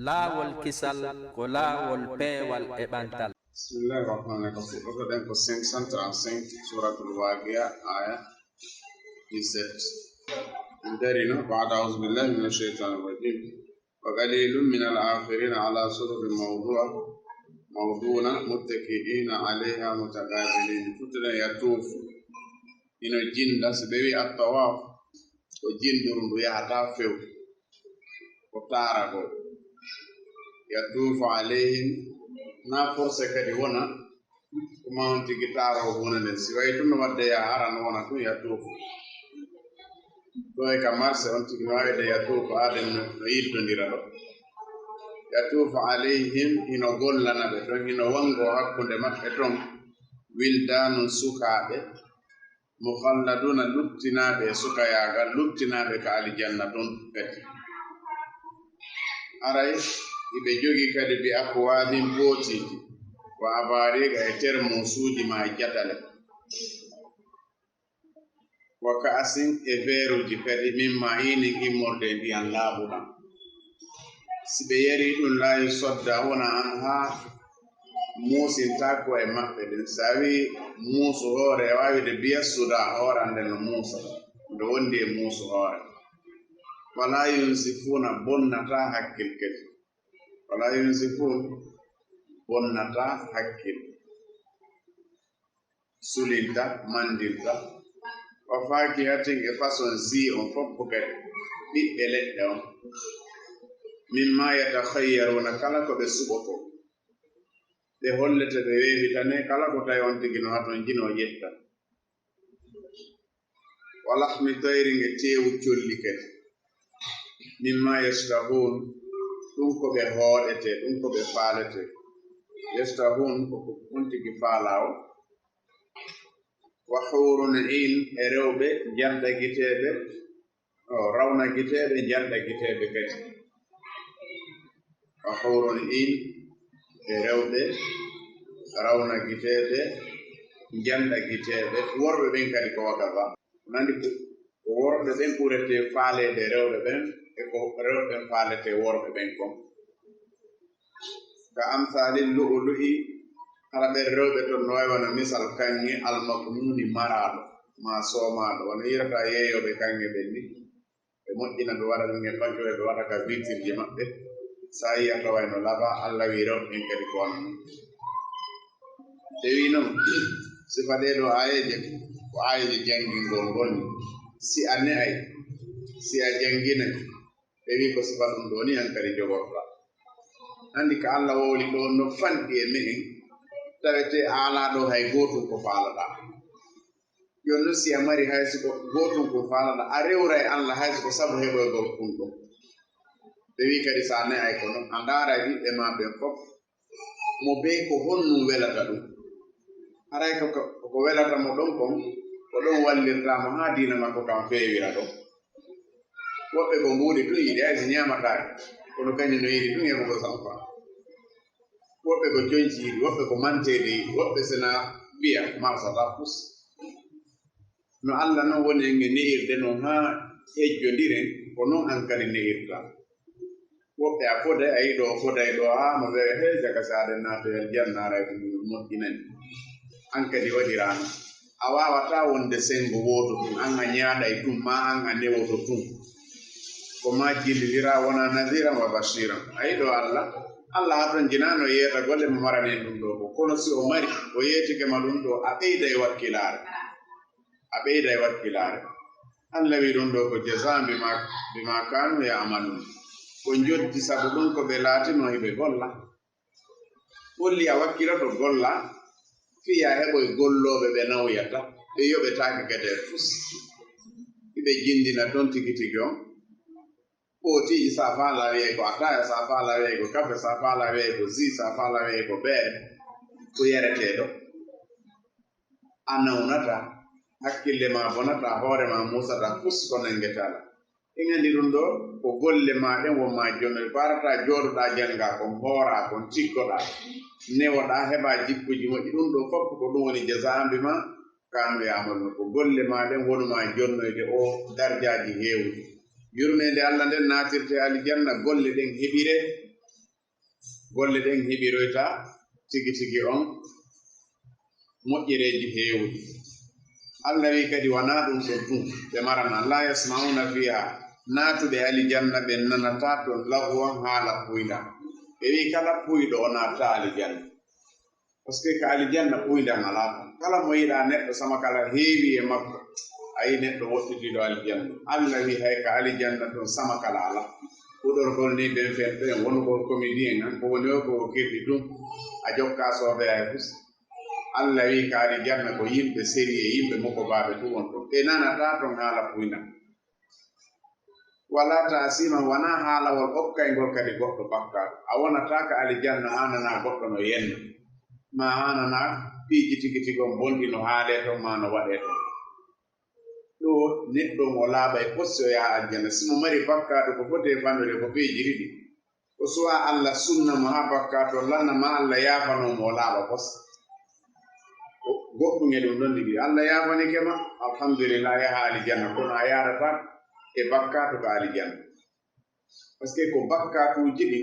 laawolkisal ko laawol peewal e ɓantal. Bismillahir Rahmanir Rahim. Oɗoɗen ko 535 suratul Waqia aya 17. Darino ba'da a'udhu billahi minash shaitanir rajim. Wa qalilun minal akhirin ala sururin mawduna muttaki'ina 'alayha mutaqabilin. Futuna yatufu ino jinda so ɓe wi at-tawaf ko jinduru ndu yahata few ko tarago yatufu alayhim na forse kadi wona kuma on tigi taro wona nden si way tun wadde ya aran wona tun yatufu to e ka marse on tigi wawde yatufu aden no yiddondira ɗo yatufu alayhim ino gollana ɓe ton ino wango hakkunde maɓɓe ton wildanun sukaɓe mukhalladuna luttinaɓe sukayagal luttinaɓe ka aljanna ton kadi aray iɓe jogi kadi bi akwabin bootiji wa abariga e termosuji ma jatale wa ka'asin e veruji kadi min ma'inin immorde ndiyan laaɓuɗam si ɓe yari ɗum laayi sodda wona an ha muusintako e maɓɓe ɗen so a wi muusu hoore e wawide biya suda hoore ande no muusa nde wondi e muusu hoore wala yunsifuna bonnata hakkil kadi wala yunsifun bonnata hakkil sulinta mandilta wa fakihatin e façon zi on foppo kadi ɓiɓɓe leɗɗe on mimma yatakhayyaruna kala ko ɓe suɓoto ɓe hollete ɓe weewitane kala ko tawi on tigi no haton jino ƴetta wa lahmi tayrin e teewu colli kadi mimma yastahun ɗum ko ɓe hooɗete ɗum ko ɓe faalete yastahun koko ɗum tigi faalawo wa hurun in e rewɓe janɗagiteɓe rawnagiteɓe janɗagiteɓe kadi wa hurun in e rewɓe rawnagiteɓe janɗagiteɓe worɓe ɓen kadi ko wakaba nandi ko worɓe ɓen ɓurete faalede rewɓe ɓen e ko rewɓe ɓen faalete worɓe ɓen kon ka amsalil lu'lu'i kala ɓen rewɓe ton no wayi wona misal kanŋe almaknuni maraɗo ma somaɗo wona yirata yeeyoɓe kanŋe ɓen ni ɓe moƴƴina ɓe waɗa ɗum e faccoe ɓe waɗa ka vitirji maɓɓe sa yiyata wayno laba Allah wi rewɓe ɓen kadi ko wona ɓe wi noon sifa ɗe ɗo ayeje ko ayeje jangingol ngolni si a ne'ay si a janginay ɓe wi ko sifa ɗum ɗo ni an kadi jogorta andi ka Allah wowli ɗo no fanɗi e me'en tawete ala ɗo hay gotum ko faalaɗa jonnon si a mari hayso ko gotum ko faalaɗa a rewray Allah hayso ko sabu heɓoygol kunɗo ɓe wi kadi sa ne'ay ko noon a ndaaray ɓiɓɓe ma ɓen fof mo be ko honnum welata ɗum haray ko welata mo ɗon kon ko ɗon wallirtamo ha diina makko kam feewira ɗon woɓɓe ko mbuuɗi tun yiɗi hayso ñamataki kono kañum no yiɗi tun heɓugo sampa woɓɓe ko joñci yiɗi woɓɓe ko mantede yiɗi woɓɓe sena mbiya marsata pus no Allah noon woni en e ne'irde noon ha hejjodiren ko noon an kadi ne'irta woɓɓe a foday a yiɗo foday ɗo ha mo wewe he jaka sa aɗen naatoyel jannaray ɗum moƴƴinani an kadi waɗirano a wawata wonde sengo woto tun an a ñaaɗay tun ma an a newoto tun ko ma jillidira wona nadiran wa bashiran a yiɗo Allah haton jinano yeeta golle mo marani ɗum ɗo ko kono si o mari o yeetike ma ɗum ɗo a ɓeyday wakkilare Allah wi ɗum ɗo ko jazaan bima kanu ya'malun ko joddi sabu ɗum ko ɓe laatino heɓe golla holli a wakkilato golla fiya heɓoy golloɓe ɓe nawyata ɓe yoɓetake kede fus iɓe jindina ton tigi tigi on ɓootiji sa faala wi'ey ko ataya sa faala wi'ey ko kafe sa faala wi'ey ko zi sa faala wi'ey ko beere ko yareteɗo a nawnata hakkille ma bonata hoore ma musata fus ko nangetala en andi ɗum ɗo ko golle maɗen wonma jonno parata jooɗoɗa janga kon hoora kon tiggoɗa newoɗa heɓa jikkuji moƴƴi ɗum ɗo fof ko ɗum woni jasa'ambi ma kanu yamalu ko golle maɗen wonuma jonnoyde o darjaji heewdi yurmede Allah nden natirte aljanna golle ɗen heɓire golle ɗen heɓiroyta tigi tigi on moƴƴereji heewɗi Allah wi kadi wona ɗum ɗon ɗum ɓe marana la yasmauna fiha naatuɓe alijanna ɓe nanata ɗon lahwan haala puyda ɓe wi kala puyɗo o naata alijanna par ce que ko alijanna puydan alaa kala mo yiɗa neɗɗo sama kala heewi e makko a yi neɗɗo woɗɗitiɗo alijanna Allah wi hay ka alijanna ɗon sama kala ala huɗorgol ni ɓen fen ɓen woni ko comédie en ko woni o ko kirɗi ɗum a jokka soobe ay fus Allah wi ka alijanna ko yimɓe séri e yimɓe moko baaɓe fu won ɗon ɓe nanata ton haala puyna wala tasima wona haalawol ɓokkaygol kadi goɗɗo bakkaɗo a wonata ka alijanna hanana goɗɗo no yenna ma hanana piiji tigi tigon bonɗi no haale ton ma no waɗe ton ɗo neɗɗo mo laaɓa e posti o yaha aljanna simo mari bakkaɗo ko fote famire ko piiji ɗiɗi ko suwa Allah sunna mo ha bakkato lanna ma Allah yafanomo o laaɓa posti goɗɗum e ɗum ɗon ɗiɗi Allah yafani kema alhamdulillah yaha alijanna kono a yarata e bakkato ko alijanna par ce que ko bakkatuji ɗi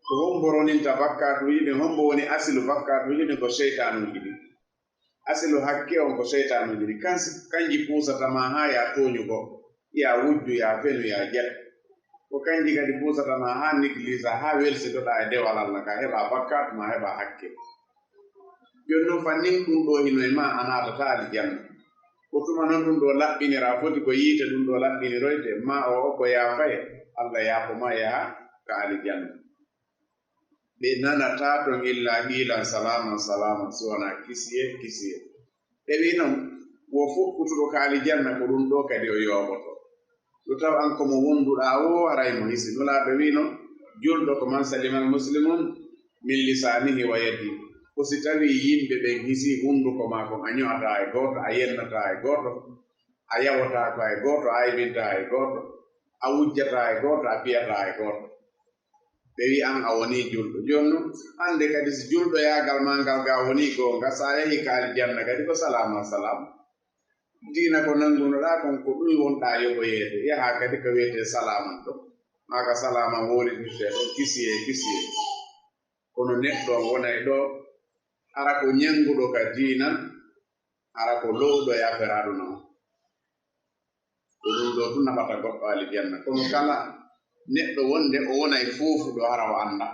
ko homboroninta bakkatuji ɗin hombo woni asilu bakkatuji ɗin ko cheytanuji ɗi asilu hakke on ko cheytanuji ɗi kanji pusatama ha ya toñugo ya wujju ya fenu ya jet ko kanji kadi pusatama ha néglige ha welsitoɗa e dewal Allah ka heɓa bakkatu ma heɓa hakke joni noon fannin ɗum ɗo hino e ma a natata alijanna ko tuma noon ɗum ɗo laɓɓinira foti ko yiite ɗum ɗo laɓɓiniroyte ma o ko yaafaye Allah yaafoma yaha ka alijanna ɓe nanata ton illa qiilan salaman salaman so wona kisiye kisiye ɓe wi noon wo fukkutuɗo ka alijanna ko ɗum ɗo kadi o yooɓoto ɗo taw an komo wonduɗa o haraymo hisi nulaɓe wi noon julɗo ko man salimal muslimun min lisanihi wa yadihi ko si tawi yimɓe ɓen hisi hunduko ma kon a ño'ata e gooto a yennata e gooto a yawotako e gooto a aybinta e gooto a wujjata e gooto a piyata e gooto ɓe wi an a woni julɗo joni noon hande kadi so julɗo yagal ma ngal ga woni gonga sa yahi ka aljanna kadi ko salama salam diina ko nangunoɗa kon ko ɗum wonɗa yoɓoyeede yaha kadi ko wiyete salaman ɗo maka salaman wolidirte ɗon kisiye kisiye kono neɗɗo wonay ɗo ara ko ñanguɗo ka diina ara ko lowɗo e affaire aduna o ko ɗum ɗo tu nafata goɗɗo alijanna kono kala neɗɗo wonde o wonay foofuɗo ara o anda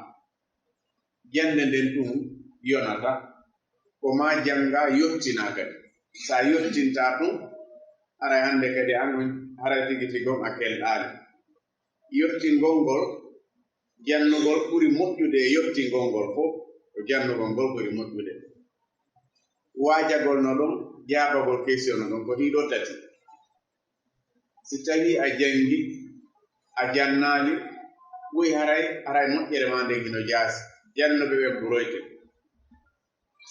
jande nden ɗum yonata ko ma janga yottina kadi sa yottinta ɗum aray hande kadi an haray tigi tigon a kelɗali yottingol ngol jannugol ɓuri moƴƴude e yottingol ngol fof ko jannugol ngol ɓuri moƴƴude waajagol no ɗon jaabagol question no ɗon ko ɗiɗo tati si tawi a jangi a jannaali ɓuy haray moƴƴere ma nden hino jaasi jannuɓe ɓe ɓuroyte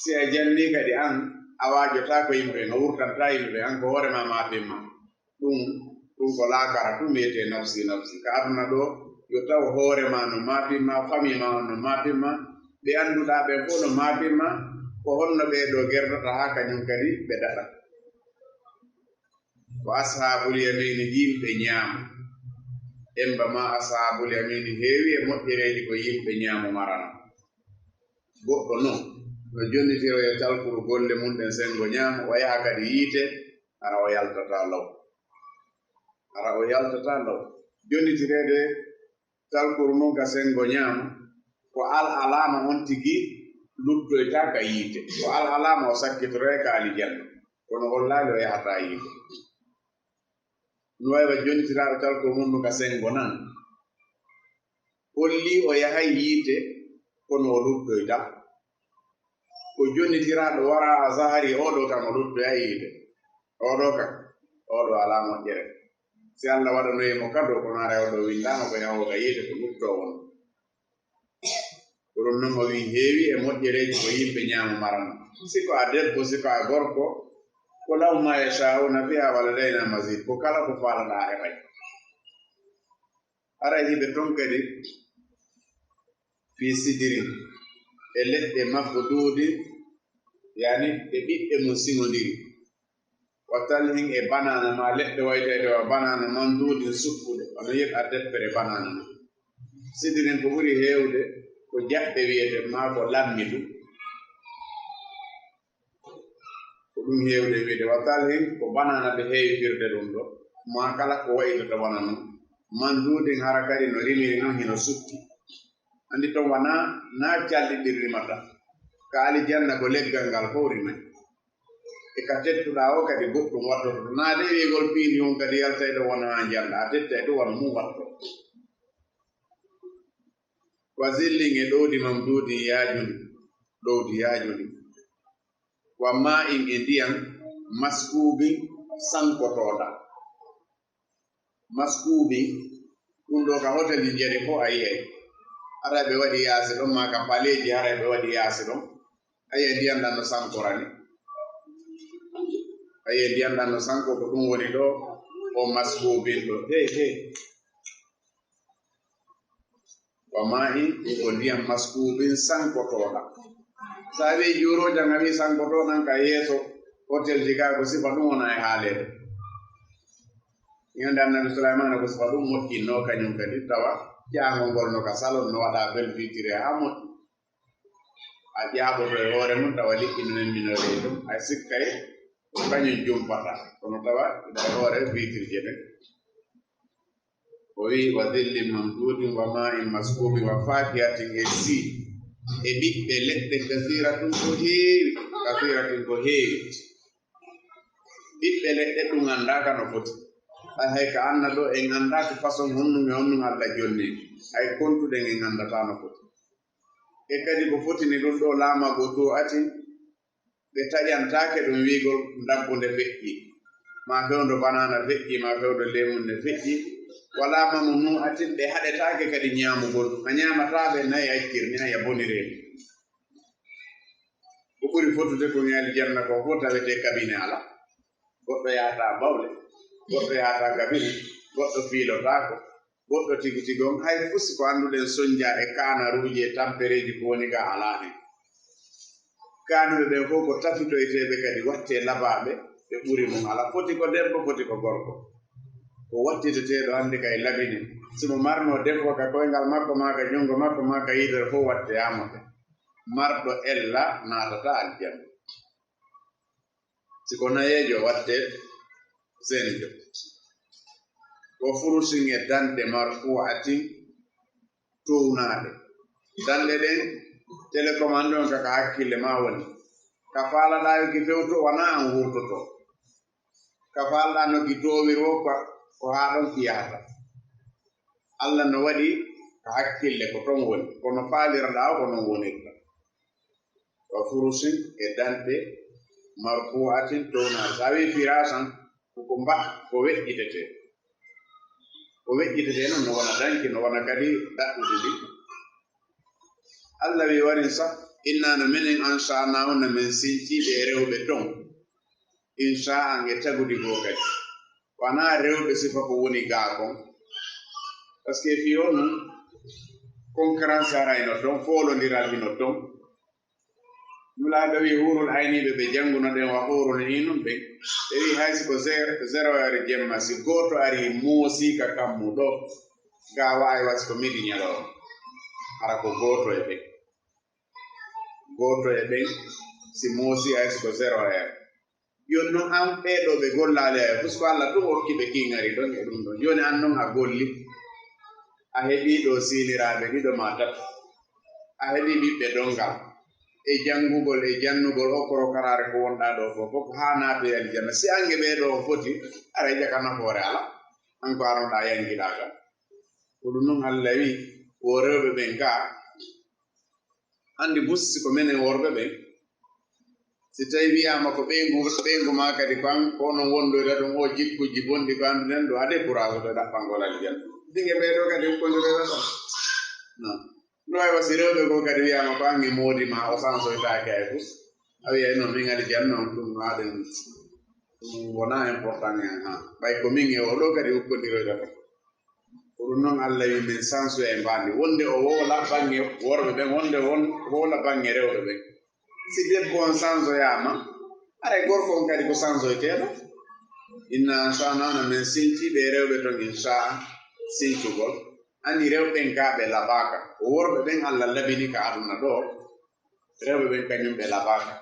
si a janni kadi an a waajota ko yimɓe ɓen a wurtanta yimɓe ɓen an ko hoorema maafimma ɗum ko laakara ɗum wiyete nafsi nafsi ka aduna ɗo yo taw hoorema no maafimma famille ma no maafimma ɓe annduɗa ɓen fof no maafimma ko honno ɓeeɗo gerdata haa kañum kadi ɓe daɗa ko ashabul yamini yimɓe ñaamo emba ma ashabul yamini heewi e moƴƴereeji ko yimɓe ñaamo marana goɗɗo noon no jonnitiro e talkuru golle mum ɗen sengo ñaamo o yaha kadi yiite ara o yaltata law jonnitireede talkuru mum ka sengo ñaamo ko alama on tigi luttoyta ka yiite ko alama o sakkitoroe ka alijanna kono hollaali o yahata yiite no waywa jonnitiraɗo talkuru mum ka sengo nan holli o yahay yiite kono o luttoyta ko jonnitiraɗo wara a zahari oɗo kam o luttoya yiite oɗo kam oɗo ala moƴƴere si Allah waɗanoyemo kado kono ara oɗo windama ko yahoga yiite ko lutto won ko ɗum noon o wi heewi e moƴƴereji ko yimɓe ñaamo marana siko a debbo siko a gorko ko law ma yashauna fiha waladayna mazid ko kala ko faalaɗa heɓay ara hiɓe ton kadi fi sidirin e leɗɗe mafdudi yani e ɓiɓɓe mum siŋodiri wa talhin e banana ma leɗɗe waytede wa banana mandudin sukkude ono yiɗa deftere banana ma sidirin ko ɓuri heewde ko ko jaɓɓe wiyete ma ko lammidu ko ɗum heewde wiide waddal hen ko banana ɓe heewi firde ɗum ɗo ma kala ko wayitata wona noon mandudin hara kadi no rimiri noon hino sutti andi to wona na calɗiɗir rimata ka alijanna ko leggal ngal fof rimay e ka tettuɗa o kadi goɗɗum wattoto na de wiigol piindi on kadi yaltay ɗo wona ha janda a tettay ɗo wona mum watto wa zillin e ɗowdi mamdudin yaajuni ɗowdi yaajuni wa ma'in e ndiyam maskubin sankotoɗa maskubi ɗum ɗo ka hoteli jeri fof a yiyay ara ɓe waɗi yaasi ɗon ma ka baleji ara ɓe waɗi yaasi ɗon ayiye ndiyam ɗan no sankorani ayiye ndiyam ɗan no sanko ko ɗum woni ɗo o maskubin ɗo he wa ma'in ko ndiyam maskubin sankotoɗa sa wi juurojan a wi sankotoɗan ka yeeso hotel ji ka ko sifa ɗum wona e haalede yonde annabi Sulaymana ko sifa ɗum moƴƴinno kañum kadi tawa jaangol ngol no ka salon no waɗa belfitire ha moƴƴi a ƴaaɓoto e hoore mum tawa liɗɗi no nemminore ɗum ay sikkay kañum jumpata kono tawa ida e hoore vitirje ɗen o wi wa dhillin mamdudin wa ma'in maskubi wa fakihatin e si e ɓiɓɓe leɗɗe kasiratin ko heewi ɓiɓɓe leɗɗe ɗum andaka no foti hay ka anna ɗo en andaki façon honnum e honnum Allah jonni hay kontuɗen en andata no foti e kadi ko fotini ɗum ɗo laamago to ati ɓe taƴantake ɗum wiigol dabbude feƴƴi ma fewdo banana feƴƴi ma fewdo lemunde feƴƴi wala mamu nu atin ɓe haɗetake kadi ñaamugol a ñaamataɓe nayi accirni aya bonireni ko ɓuri fotude ko ñaali janna ko fof tawete kabine ala goɗɗo yahata bawle goɗɗo yahata kabine goɗɗo fiilotako goɗɗo tigi tigi on hay fusi ko annduɗen soñja e kanaruji e tampereji ko woni ga ala hen kanuɓe ɓen fof ko tafitoyteɓe kadi watte labaɓe ɓe ɓuri mum ala foti ko debbo foti ko gorko ko wattiteteɗo hande kay labine simo marno debbo ka koyngal makko ma ka jungo makko ma ka yidere fof watte yamote marɗo ella natata aljanna siko nayejo watte senjo ko furusin e dande marfu'atin townaɗe dande ɗen télécommande on kaka hakkille ma woni ka faalaɗa yoki fewto wona an wurtoto ka faalɗa noki towiro ko ha ɗon fiyata Allah no waɗi ka hakkille ko ton woni kono faalirɗa ko non wonirta wa furusin e dande marfu'atin townaɗe sa wi firasan koko mba ko weƴƴitete noon no wona danki no wona kadi daɗɗude ɗi Allah wi warin sa inna no minen ansha'nahu no min sintiɓe e rewɓe ton insha'an e tagudi go kadi wana rewɓe sifa ko woni gaakon par ce que fiyo nun concurrence arayno ton folodiral hino ton nulaɓe wi hurul ayniɓe ɓe janguno ɗen wa hurul hinum ɓen ɓe wi haysi ko 0 heure jemma si goto ari moosika kammu ɗo ga wawi wasi ko midi ñalawma hara ko goto e ɓen si moosi haysi ko 0 heure yon noon an ɓeɗo ɓe gollali ay puisque Allah tum hokki ɓe kingari ɗon e ɗum ɗon joni an noon a golli a heɓi ɗo siniraɓe ɗiɗo ma tati a heɓi ɓiɓɓe dongal e jangugol e jannugol okkoro karare ko wonɗa ɗo fof ha naatoy aljanna si ange ɓeɗo on foti ara jaka nafoore ala an ko aronɗa yangiɗagal ko ɗum noon Allah wi wo rewɓe ɓen ga andi bussi ko menen worɓe ɓen si tawi wiyama ko ɓeygu ma kadi ko onon wondoyta ɗum o jikkuji bonɗi ko anduɗen ɗo ade courage to ɗaɓɓangol aljanna dinge ɓeɗo kadi hukkondiroyta tan non ɗo hay wasi rewɓe ko kadi wiyama ko ange moodi ma o sansoytake ay fus a wiyay noon min aljanna on ɗum haɗen ɗum wona important en ha ɓay ko min e oɗo kadi hukkondiroyta tan ko ɗum noon Allah wi min sanso e mbandi wonde o wola bange worɓe ɓen wonde wola bange rewɓe ɓen si debbo on sansoyama aray gorko on kadi ko sansoyteɗo inna ansha'nahu min sintiɓe rewɓe ton insha'a sincugol andi rewɓen ka ɓe labaka o worɓe ɓen Allah labini ka aduna ɗo rewɓe ɓen kañum ɓe labaka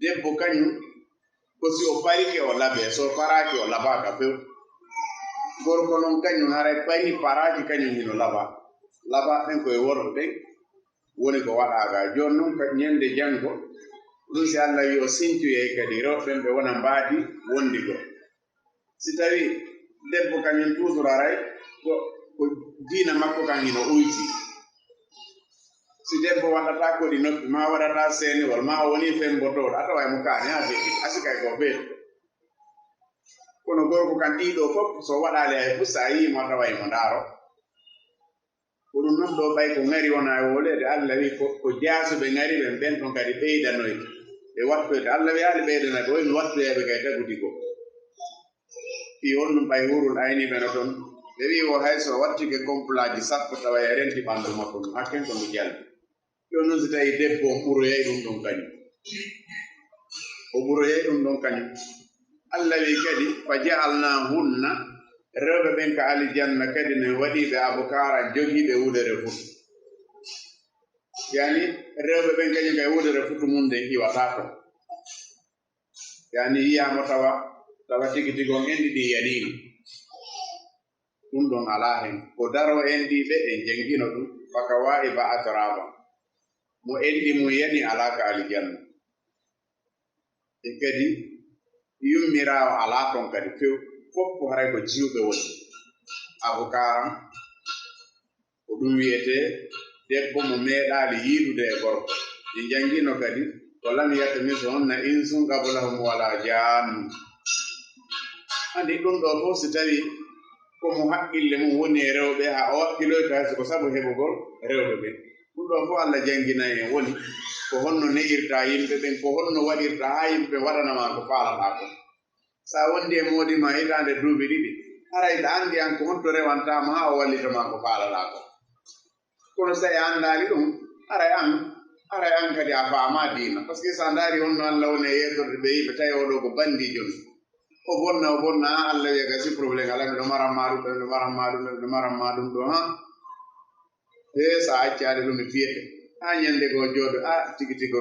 debbo kañum ko si o parike o labe so paraki o labaka few gorko noon kañum haray pari paraki kañum hino laba ɓen koye worɓe ɓen woni ko waɗaga joni noon ka ñande janngo ɗum si Allah wi o sintoye kadi rewɓe ɓen ɓe wona mbaadi wondigo si tawi debbo kañum toujours aray ko diina makko kan hino uyti si debbo waɗata koɗi noppi ma waɗata seenewol ma o woni fembotoɗo a tawa mo kaani ha feɗɗi asikay ko feeto kono gorko kan ɗiɗo fof so waɗali hay fuu sa yimo a tawa mo ndaaro ko ɗum noon ɗo ɓay ko ngari wona e wolede Allah wi ko jaasuɓe ngari ɓen ɓen ɗon kadi ɓeydanoyde ɓe wattoyde Allah wi haali ɓeydanoyde o mi wattoyeɓe kay tagudi ko fi honɗum ɓay hurul ayniɓe no toon ɓe wi o hayso wattike complaji sappo tawa e renti ɓanndu makko ɗum hakken ko ndu jalbi ɗon noon si tawi debbo o ɓuroyey ɗum ɗon kañum o ɓuroyey ɗum ɗon kañum Allah wi kadi fa ja'alnahunna rewɓe ɓen ka aljanna kadi ne waɗiɓe abukara jogiiɓe wudere futu yani rewɓe ɓen kañum kay wudere futu mum nde iwata to yani yiyama tawa tigi tigi on enɗi ɗi yaɗino ɗum ɗon ala hen ko daro enɗiɓe en jangino ɗum faka wawi ba atoraba mo enɗi mum yani alaka aljanna e kadi yummirawo ala ton kadi few fof ko haray ko jiwɓe woni abukaram ko ɗum wiyete debbo mo meeɗali yiidude e gorko ɗi jangino kadi ko lam yatmisonna insun qablahum wala jan andi ɗum ɗo fof si tawi komo haqqille mum woni e rewɓe ha o wakkiloyto hayso ko sabu heɓugol rewɓe ɓen ɗum ɗo fof Allah janginayi en woni ko honno ne'irta yimɓe ɓen ko honno waɗirta ha yimɓe waɗanama ko faalaɗa ko sa wondi e moodima hitande duuɓi ɗiɗi haray ɗa andi an ko honto rewantama ha o wallitama ko faalaɗa ko kono so tawi a andali ɗum aray an kadi a faama diina par ce que sa ndaari honno Allah woni e yettorde ɓe yimɓe tawi oɗo ko bandijo o bonna ha Allah wiya gasi probléme ala miɗo maranma ɗum ɗo ha e sa accade ɗum mi fiyete ha ñande go jooɗo tigi tigi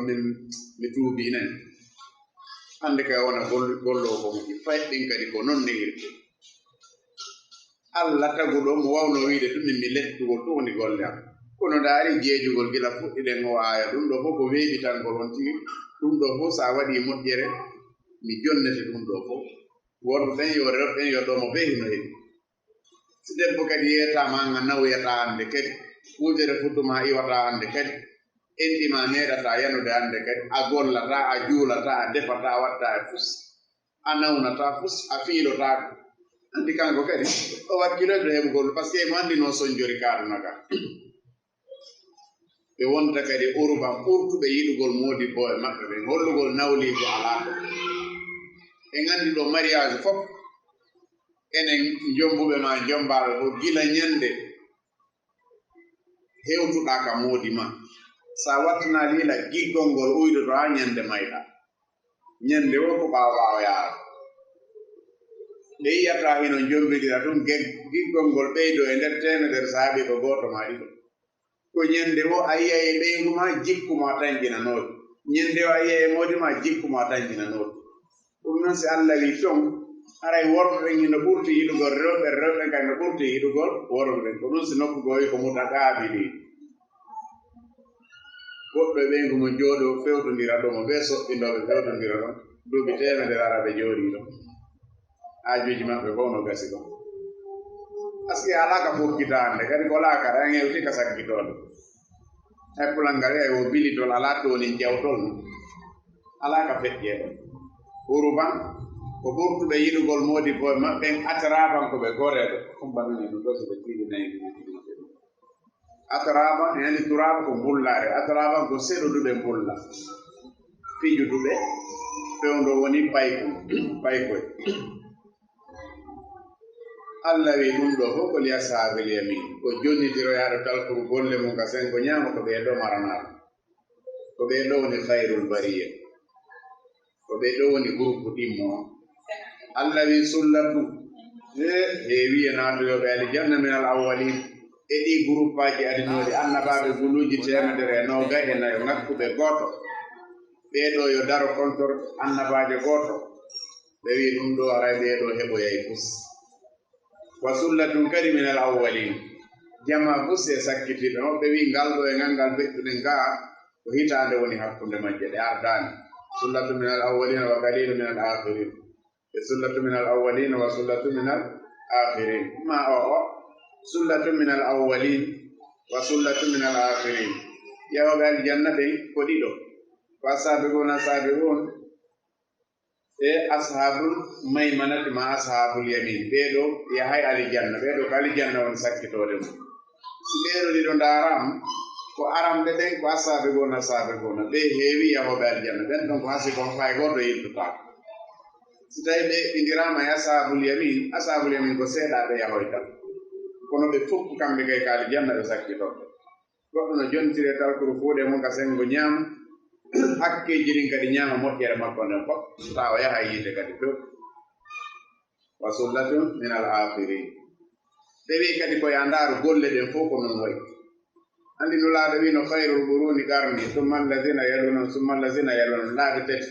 mi tuubi nani hande kay wona gollowo ko mo fayɗin kadi ko non nehirte Allah taguɗo mo wawno wiide ɗum mi lettugol to woni golle am kono ndaari jeejugol gila fuɗɗiɗen o aya ɗum ɗo fof ko weeɓitangol on tigi ɗum ɗo fof sa waɗi moƴƴere mi jonnete ɗum ɗo fof worɓe ɓen yo rewɓe ɓen yo ɗo mo ɓe hino heɓi si debbo kadi yeyatama anga nawoyata hande kadi wudere futtuma iwata hande kadi enɗima meeɗata yanude hande kadi a gollata a juulata a defata a watta e fus a nawnata fus a fiilotako andi kanko kadi o wakkiloyto heɓugol par ce que mo andi no sonjori kaɗuna ka ɓe wonta kadi urban ɓurtuɓe yiɗugol moodi bo e maɓɓe ɓen hollugol nawligo alaɗo en andi ɗo mariage fof enen jombuɓe ma jombaɓe fof gila ñande hewtuɗa ka moodi ma sa wattana lila giggol ngol uydoto ha ñande mayɗa ñande wo ko ɓawa yaara ɓe yiyata hino jombidira ɗum giggol ngol ɓeydo e nder temedere saabi ko goto ma ɗiɗo ko ñande wo a yiya e ɓeygu ma jikku ma tanƴinanoɗo ñande o a yiya e moodi ma jikku ma tanƴinanoɗo ɗum noon si Allah wi ton aray worɓe ɓen hino ɓurti yiɗugol rewɓe kay no ɓurti yiɗugol worɓe ɓen ko ɗum si nokku go wi ko mutaqabili goɗɗo e ɓeygu mo jooɗo fewtodira ɗo mo ɓe soɓɓindoɓe fewtodira ɗon duuɓi temedere araɓe jooɗi ɗo hajuji maɓɓe fof no gasi ɗon par ce que alaka fokkita hande kadi ko laaka ɗa hewti ka sakkitode hay pulangal wi ay wo bilitol ala toni jawtol alaka feƴƴe ɗon urban ko ɓurtuɓe yiɗugol moodi boye maɓɓen ataraban ko ɓe goreɗo kumbanani ɗum ɗo soɓe tiiɗi nayi ataraban e andi turaba ko bullare ataraban ko seɗoduɓe bulla fijuduɓe fewndo woni paykoy Allah wi ɗum ɗo fof ko li ashabil yamin ko jonnitiroyaɗo talkuru golle mum ka sen ko ñaama ko ɓeeɗo maranaɗo ko ɓeeɗo woni hayrul bariya ko ɓeeɗo woni groupe ɗimmo Allah wi sullatu heewi e naatoyoɓe aljanna min al awwalin e ɗi groupe aji adinoɗi annabaɓe guluji temedere e noga e nayo ngakkuɓe goto ɓeɗo yo daro kontor annabaje goto ɓe wi ɗum ɗo aray ɓeɗo heɓoyay pus wa sullatun kadi min al awwalin jama pus e sakkitiɓe moɓe wi ngal ɗo e ngal ngal feƴƴuɗen ga ko hitande woni hakkunde majje ɗe ardani sullatu min al awwalin wa qalilu min al akhirin e sullatu min al awwalin wa sullatu min al akhirin ma o sullatu min al awwalin wa sullatu min al akhirin yahoɓe aljanna ɓe ko ɗiɗo wa sabiquna sabiqun e ashabul maymanati ma ashabul yamin ɓeɗo yahay aljanna ɓeɗo ko aljanna woni sakkitode mum si ɓeɗo ɗiɗo ndaram ko aramɓe ɓen ko asabiquna sabiquna ɓe heewi yahoɓe aljanna ɓen ɗon ko hasi kon fay goto yiltotako si tawi ɓe ɗiɗirama e ashabul yamin ko seeɗaɓe yahoyta kono ɓe fof kamɓe kay ka aljanna ɓe sakkitoɓe goɗɗo no jontire talkuru fuuɗe mum ka sengo ñaama hakkeji ɗin kadi ñaama moƴƴere makko nden fof tawa yaha yiite kadi dow wa sullatun min al akhirin ɓe wi kadi koye andaaru golle ɗen fof ko non wayi andi nulaaɗo wi no hayrul buruni qarni summa allazina yalunon summa allazina yalunon laaɓi tati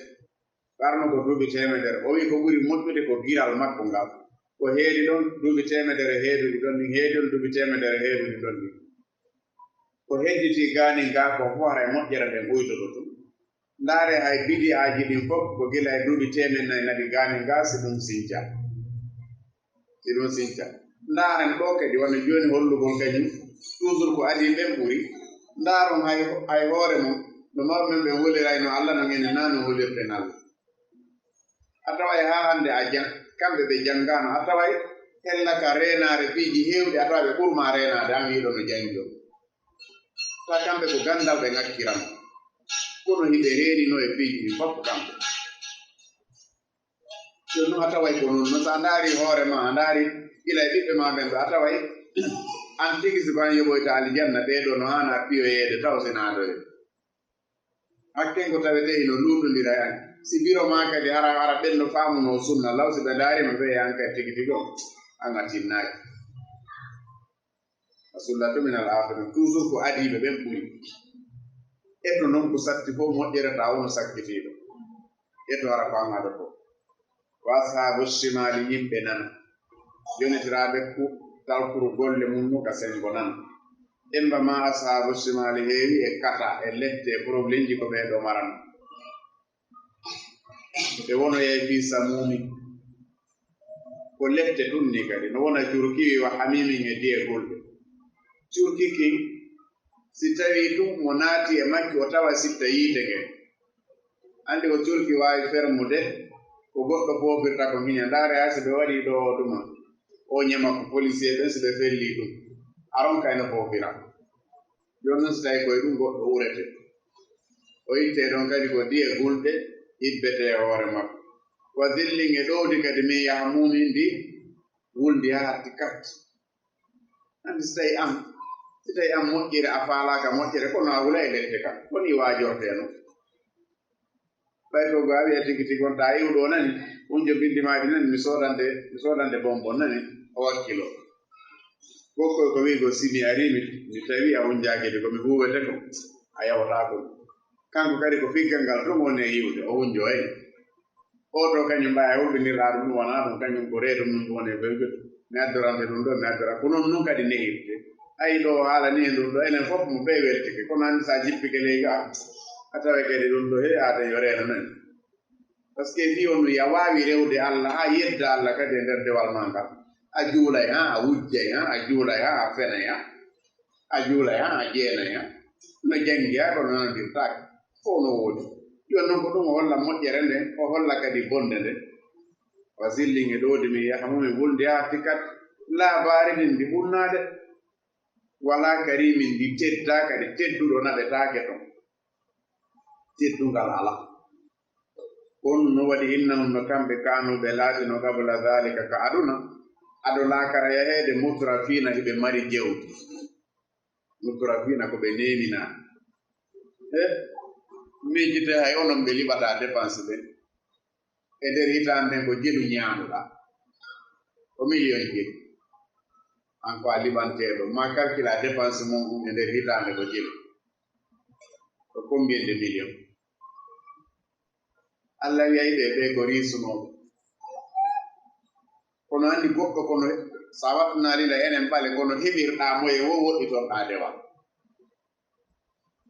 qarno ko duuɓi temedere o wi ko ɓuri moƴƴude ko giral makko ngal ko heedi ɗon duuɓi temedere heeduɗi ɗon ɗin heedi on duuɓi temedere heeduɗi ɗon ɗin ko hedditi gaani nga ko hoore moƴƴere nden ɓuytoto tum ndaare hay bidi aji ɗin fof ko gila e duuɓi temen nayi nadi gaani nga si ɗum sinca ndaaren ɗo kadi wona jooni hollugol kañum toujours ko adi ɓen ɓuri ndaaron hay hoore mum no mawɓe men ɓe holirayno Allah no ngene naano holirten Allah a taway haa hannde kamɓe ɓe janngano a taway hella ka reenaare piiji heewɗi a tawa ɓe ɓurma reenaade an wiiɗo no jangi o ta kamɓe ko gandal ɓe ŋakkiran kono hiɓe reenino e piiji ɗi fof kamɓe joni noon a taway ko noon no so a ndaari hoore ma a ndaari ila e ɓiɓɓe ma ɓen ɗo a taway an tigi si ko an yoɓoyta aljanna ɓeeɗo no haana piyoyeede taw sinaadoye hakken ko tawete hino luuɗondira an si biro ma kadi hara ɓenno faamuno sunna law si ɓe ndaarima ɓe an kadi tigi tigi o an a tinnaaki sullatu min al akhirin toujours ko adiɓe ɓen ɓuri etto noon ko satti fof moƴƴereta wono sakkitiiɗo etto hara famaɗo fof wa ashabu shimali yimɓe nana jonitiraɓe talkuru golle mum no ka sengo nana emba ma ashabu shimali heewi e kata e lette e probléme ji ko ɓeeɗo marano ɓe wonoye fi samumi ko lette ɗum ni kadi no wona curkiwi wa hamimin e diye golɓe curki kin si tawi ɗum mo naati e makki o tawa sitta yiite nge andi ko curki waawi fermude ko goɗɗo foofirta ko hiña ndaare hay so ɓe waɗi ɗo ɗuma o ñama ko policier ɓen so ɓe felli ɗum aron kayno foofira joni noon so tawi koye ɗum goɗɗo urete o itte ɗon kadi ko diye gulɗe hibbete hoore makko wa zillin e ɗowdi kadi min yaha mumin ndi wulndi ha hatti kat andi so tawi am moƴƴere a faalaka moƴƴere kono a wula e lette kam koni waajorteno ɓay to go a wiya tigi tigi on ta iwɗo nani unjo bindi maɗi nani mi soodande bonbon nani o wakkilo gokkoy ko wi go simi ari mi tawi a hunjaakede komi huwete ko a yawtako kanko kadi ko figgal ngal ɗum woni e yiwde o hunjo ay o to kañum mbaya huɓinirɗa ɗum wona ɗum kañum ko reedo mum ɗum woni e ɓeygude mi addorante ɗum ɗo mi addora ko noon nun kadi nehirte ayi ɗo haala ni ɗum ɗo enen fof mo ɓey weltike kono andi sa jippike ley ga a tawa kadi ɗum ɗo he aada yo reeno nani par ce que fi on ya waawi rewde Allah ha yedda Allah kadi e nder dewal ma ngal a juulay ha a wujjay ha a juulay ha a fenay ha a juulay ha a jeenay ha no jangi ha kono nandirtaake fof no woodi joni noon ko ɗum o holla moƴƴere nden o holla kadi bonde nden wa zillin e ɗowdi mi yahamumi wulde ha tikkat laabari ɗin ndi hunnaade wala karimin ndi tedda kadi tedduɗo naɓetaake ton teddungal ala on no waɗi innahum no kamɓe kanuɓe laatino qabla dhalika ka aduna aɗo laakara yaheede mutrafina hiɓe mari jewdi mutrafina ko ɓe nemina miijite hay onon ɓe liɓata dépense ɓen e nder hitande nden ko jeɗu ñaamuɗa ko million jeɗi an ko a liɓanteɗo ma calcula dépense mum e nder hitande ko jeli ko combien de millions Allah wi'ay ɓe ko risunoɓe kono andi goɗɗo kono sa wattanarila enen ɓale kono heɓirɗa moye wo woɗɗitorɗa dewa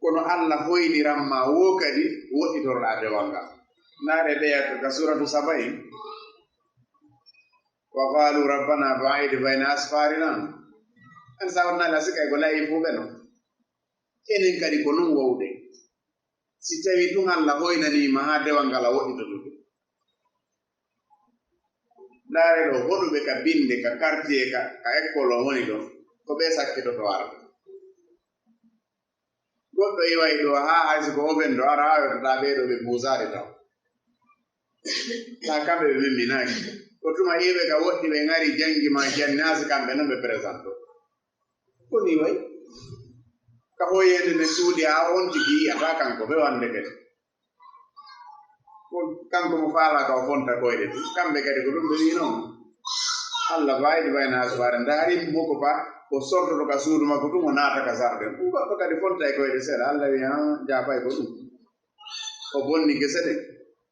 kono Allah hoyniranma wo kadi woɗɗitorɗa dewal ngal naare ɓeyata ka suratu sabain wa qalu rabbana ba'id bayna asfarina an sa wattanarila sikay ko layi fu ɓe no enen kadi ko non wowde si tawi ɗum Allah hoynanima ha dewal ngal a woɗɗitotude laare ɗo hoɗuɓe ka binde ka quartier ka école o woni ɗon ko ɓe sakkitoto arde goɗɗo iway ɗo ha hayso ko oɓen ɗo ara awetoɗa ɓeɗo ɓe busade taw ta kamɓe ɓe memminaki ko tuma iɓe ka woɗɗi ɓe ngari jangi ma jannasi kamɓe non ɓe présente koni way ka hoyede ne suudi ha on tigi yiyata kanko ɓe wande kadi kanko mo faala ka o fonta koyɗe ɗum kamɓe kadi ko ɗum ɓe wi noon Allah baydi bayna asfare ndaari moko pa o sortoto ka suudu makko ɗum o naata ka sarden ɗum goɗɗo kadi fonta e koyɗe seeɗa Allah wi ha jaabay ko ɗum o bonni gese ɗe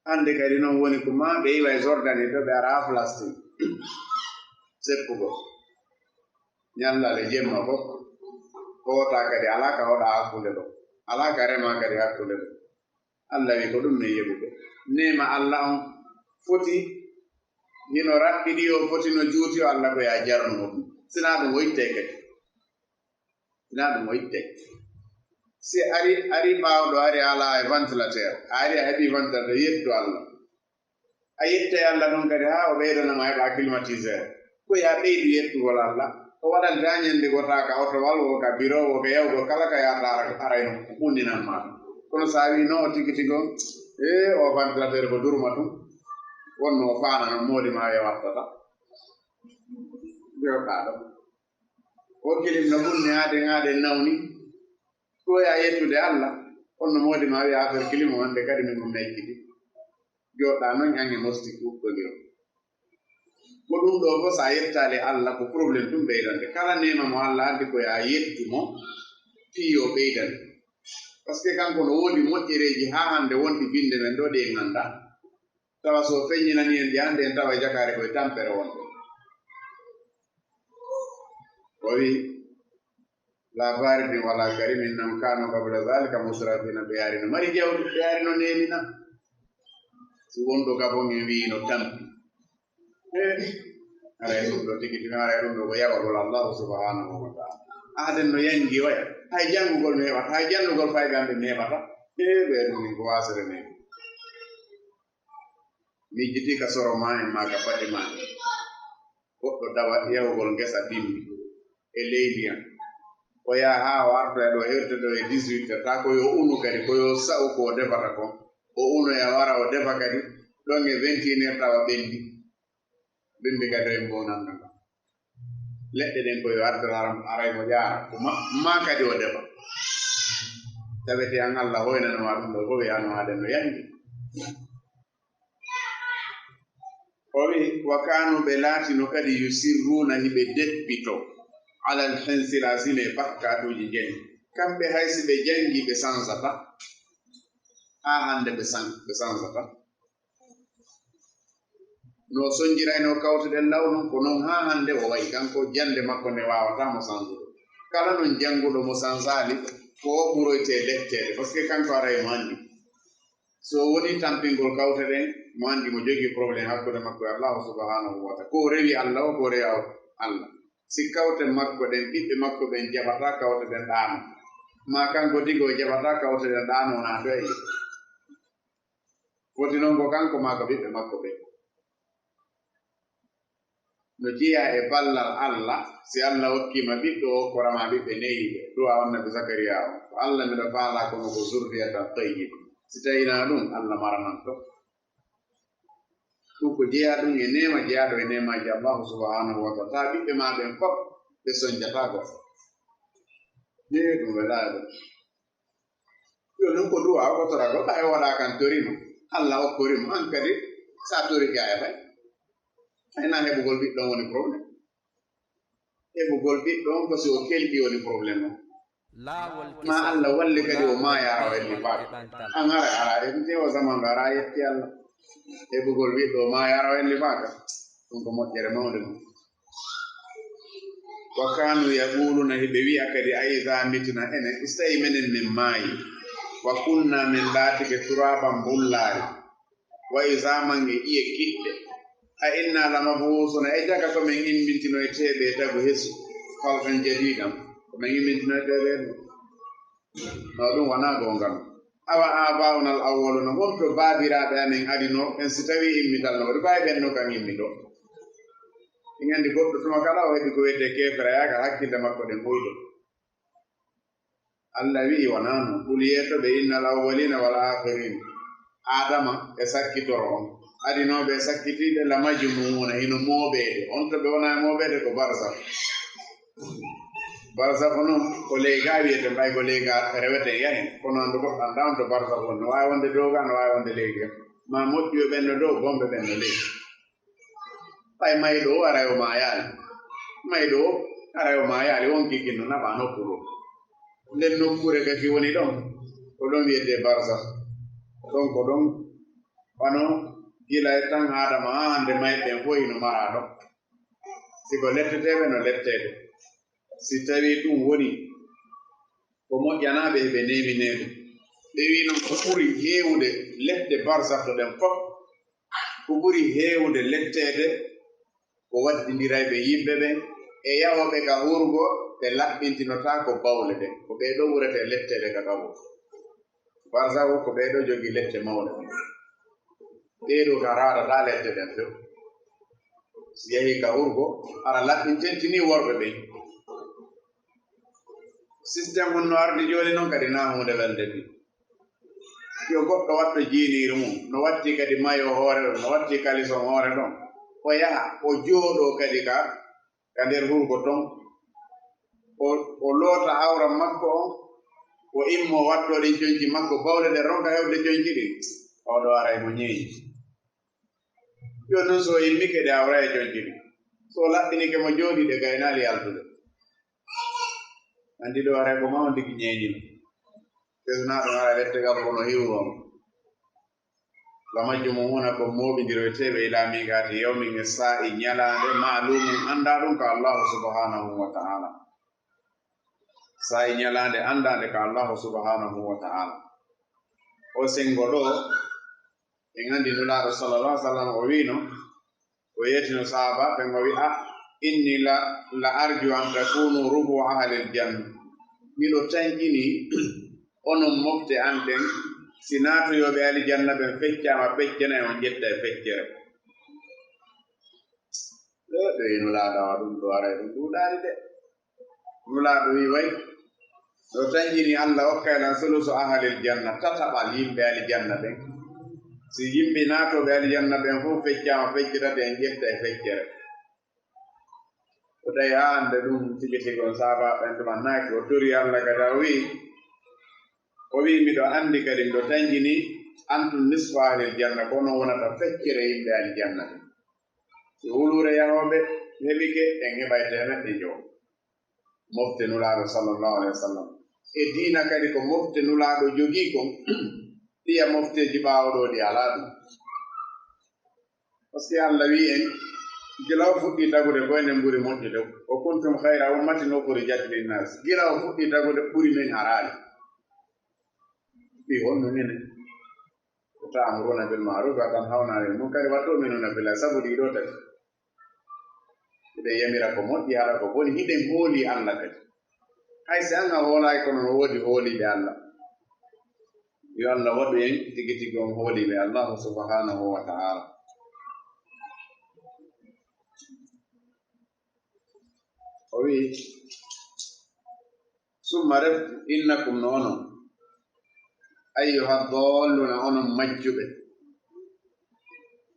hande kadi noon woni ko ma ɓe iwa e jordani to ɓe ara ha plastique seppugo ñallale jemma fof kowota kadi ala ka hoɗa hakkunde ɗo ala ka rema kadi hakkunde ɗo Allah wi ko ɗum min yeɓuɓe nema Allah on foti hino raɓɓiɗi o foti no juuti o Allah ko ya jarnumo ɗum sina ɗum o itte kadi sina ɗum o itte si ari ɓawɗo ari ala e ventilateur a ari a heɓi ventilateur yettu Allah a yette Allah ɗon kadi ha o ɓeydanama heɓa climatiseur ko ya ɓeydu yettugol Allah o waɗan dañande gotaka otowal wo ka bureau wo ka yawgo kala ka yata arayno ɓundinan maɗum kono sa wi no o tigi tigon o ventilateur ko durma tum wonno o faana no moodi ma e wattata joɗɗa ɗo o kilim no ɓunni haade nawni ko ya yettude Allah onno moodi ma wi affaire kilim o wonde kadi min ɗum naykiti joɗɗa noon ñange mosti kuɓɓodiro ko ɗum ɗo fof sa yettali Allah ko probléme ɗum ɓeydande kala nema mo Allah addi ko ya yettumo fiyo ɓeydande par ce que kanko no woodi moƴƴereji ha hande wonɗi binde men ɗo ɗi en ganda tawa so feññinani en ɗi hande en tawa jakare koye tampere wonde o wi labari ɗin wala karim innam kano qabla zalika musrafina ɓe yarino mari jawdi ɓe yarino nemina si wonɗo Gabon en wino tampi aray ɗum ɗo tigiti aray ɗum ɗo ko yaɓagol Allahu subhanahu wa taala aden no yangi waya hay jangugol mi heɓata hay jannugol fayɓe amɓe mi heɓata ɓe ɗum min ko wasere men mijjiti ka soro ma en ma ka paɗe ma goɗɗo dawa yawgol ngesa bimbi e leydi en o yaha ha o arto e ɗo hertoto e 18 ta koyo unu kadi koyo sa'u ko o defata kon o uno e wara o defa kadi ɗon e 21 tawa ɓendi bimbi kadi en bonanda leɗɗe ɗen koyo ardoraram aray mo jaara ko ma kadi o defa tawete an Allah hoynanoma ɗum ɗo fof yano haden no yangi o wi wa kanu ɓe laatino kadi yusirruna hiɓe deppito alal hensilasine bakkatuji jangi kamɓe haysi ɓe jangi ɓe sansata ha hande ɓe sansata no sonjirayno kawtuɗen lawnon ko noon ha hande o wayi kanko jande makko nde wawata mo sansude kala non janguɗo mo sansali ko o ɓuroyte lettede par ce que kanko aray mo andi so woni tampingol kawteɗen mo andi mo jogui probléme hakkude makko e Allah subhanahu wa taala ko rewi Allah o ko rewa Allah si kawte makko ɗen ɓiɓɓe makko ɓen jaɓata kawte ɗen ɗano ma kanko digo jaɓata kawte ɗen ɗano na to e foti noon ko kanko ma ko ɓiɓɓe makko ɓe no jeeya e ballal Allah si Allah hokkima ɓiɗɗo o korama ɓiɓɓe neyiɓe duwa on nabi Zakariya o ko Allah miɗo faala kono ko zurriyatan tayyiba si tawina ɗum Allah maranan to ɗum ko jeeya ɗum e nema jeeyaɗo e nemaji Allah subhanahu wa taala ta ɓiɓɓe ma ɓen fof ɓe soñjata goto ne ɗum welaaɗo yo non ko duwa o kotora goɗɗo hay waɗa kan torino Allah hokkorimo an kadi sa tori ga e fay ayna heɓugol ɓiɗɗon woni probléme heɓugol ɓiɗɗo on ko si o kelɗi woni probléme o ma Allah walli kadi o ma yara welli faat an ara ara e o zaman ɗo ara yetti Allah heɓugol ɓiɗɗo o ma yara welli faaka ɗum ko moƴƴere mawde ɗum wa kanu yaquluna heɓe wi'a kadi a iza mitina enen so tawi menen min maayi wa kunna min laatike turaban bullaari wa isaman e iye kiɗɗe a inna lamabusuna e jaga komin immintino e teɓe tagu hesu halkan jadiɗam komin immintino e teɓe ɗum no ɗum wona gongal awa abauna al awwaluna wonto baabiraɓe amen adino en si tawi immital no waɗi bawi ɓenno kan immito ɗin andi goɗɗo tuma kala o heɓi ko wiyete kefere yaga hakkille makko ɗen ɓoyɗo Allah wi'i wona non ɓuli yettoɓe innal awwalina wal akhirin adama e sakkitoro on adinoɓe e sakkitiɗe la majmuna hino moɓede on to ɓe wona e moɓede ko barzakh noon ko leyga wiyete mbay ko leyga rewete yahen kono andu goɗɗo anda on to barzakh on no wawi wonde doga no wawi wonde leydi ma moƴƴuɓe ɓenno dow gomɓe ɓenno leydi ɓay mayɗo o ara o ma yaali mayɗo o ara o ma yaali won kikinno naɓa nokkuro nden nokkure kaki woni ɗon ko ɗon wiyete barzakh ɗon ko ɗon wano gila e tan adama ha hande mayɓen fof hino mara ɗon siko letteteɓe no lettede si tawi ɗum woni ko moƴƴanaɓe ɓe nemineɓe ɓe wi noon ko ɓuri heewude lette barzakh ɗen fof ko ɓuri heewude lettede ko waddidirayɓe yimɓe ɓen e yahoɓe ka hurgo ɓe laɓɓintinota ko bawle ɗen ko ɓeɗo wurete lettede ka kawo barzakh ko ɓeɗo jogi lette mawɗe ɓeɗo ka raɗata lette ɗen few si yahi ka hurgo ara laɓɓintentini worɓe ɓen systéme on no ardi joni noon kadi na hunde welde ɗi yo goɗɗo watto jiiniri mum no watti kadi mayo hoore ɗon no watti kalison hoore ɗon o yaha o jooɗo kadi ka nder hurgo ton o loota awra makko on o immo wattoɗe jonji makko bawle ɗe ronka hewde jonji ɗi oɗo ara mo ñeeñi yo noon so immike ɗe awra e jonji ɗi so laɓɓinike mo jooɗi ɗe gaynali yaltude andi ɗo ara ko mawdiki ñeeñino ɓesna ɗum ara lettegal ko no hiwromo la majjumuuna ko moɓidiroyteɓe ila miqati yawmin e sa'i ñalande ma'lumum anda ɗum ko allahu subhanahu wa ta'ala sa'i ñalande andande ko allahu subhanahu wa ta'ala o sengo ɗo en andi nulaɗo sallallahu alaihi wasallam o wino o yetino sahaba ɓe ngo wi a inni la arju an takunu rubu ahlil janna miɗo tañƴini onon mofte an ɗen si naatoyoɓe alijanna ɓen feccama feccana on ƴetta e feccere ɗo yi nulaɗo wa ɗum ɗo ara ɗum ɗuɗaɗi de nulaɗo wi way ɗo tañƴini Allah hokkaylan sulusu ahlil janna tataɓal yimɓe alijanna ɓen si yimɓe naatoɓe alijanna ɓen fof feccama feccitate en ƴetta e feccere o tawi ha ande ɗum tigi tigi on sahaba ɓen ɗumannaki o tori Allah kadi o wi miɗo andi kadi miɗo tañƴini antum nisfu ahlil janna kono wonata feccere yimɓe alijanna ɓen si wulure yahoɓe heɓike en heɓay temeɗɗe joo mofte nulaɗo sallallahu alaihi wa sallam e diina kadi ko mofte nulaɗo jogii kon ɗiya mofteji ɓawoɗoɗi ala ɗum par ce que Allah wi en gilaw fuɗɗi tagude ko enen ɓuri moƴƴude o kuntum hayra ummatin ukhrijat linnas gilaw fuɗɗi tagude ɓuri men araali ɓi honno mine ta'muruna bil ma'ruf wa tanhawna 'anil munkar wa tu'minuna billah sabu ɗiɗo tati ɓe yamira ko moƴƴi haɗa ko boni hiɗen hooli Allah kadi hay si an a hoolaki kono no woodi hooliɓe Allah yo Allah waɗu en tigi tigi on hooliɓe Allahu subhanahu wa ta'ala o wi summa ref innakum no onon ayyuha dalluna onon majjuɓe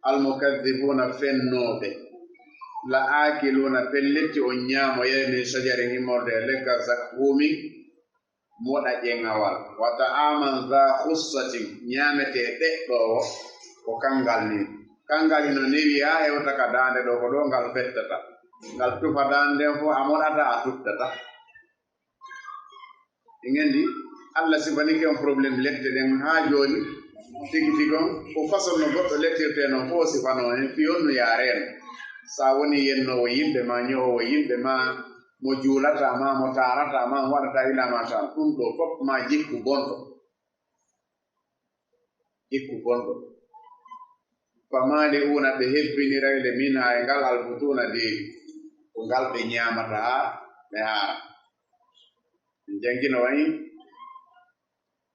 almukaddibuna fennoɓe la akiluna pelletti on ñaamo yahi min sajari himmorde e leggal zakumi moɗa ƴeŋawal wa ta'aman dha khussatin ñaamete ɗeɗɗowo ko kangal ni kangal hino newi ha hewta ka daande ɗo ko ɗo ngal fettata ngal tufadan den fo amodata a tuttata ingendi Allah sibani ke on problème lette den ha joni tigi tigon ko façon no goddo lettirte no fo sifano en fi on no yaren sa woni yenno wo yimbe ma nyowo wo yimbe ma mo julata ma mo tarata ma wadata ila ma ta ɗum ɗo fof ma jikku gonɗo famali una ɓe hebbinirayde min ha e ngal albutuna deedi ko ngal ɓe ñamata ha ɓe haara en jangino wayi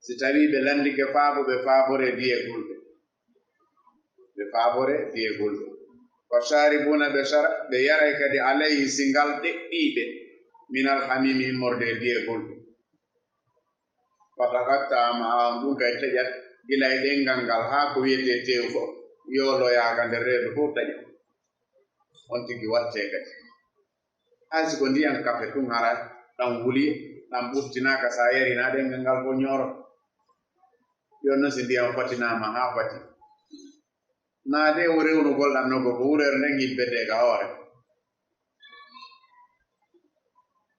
si tawi ɓe landike faabo ɓe faabore diye gulɓe fa sharibuna ɓe yaray kadi alayhi si ngal ɗeɓɓiɓe min alhamimi immorde diye gulɓe fatakatta ma ɗum kay taƴat gila e ɗengal ngal haa ko wiyete tew fof yooloyaaga nder reedu fof taƴa on tigi watte kadi hay siko ndiyam kafe tun hara ɗam wuli ɗam ɓurtinaka sa yarina ɗengal ngal fof ñooro yon noon si ndiyam fatinama haa fati naade o rewnugol ɗam no ko wurere nden yibbete ka hoore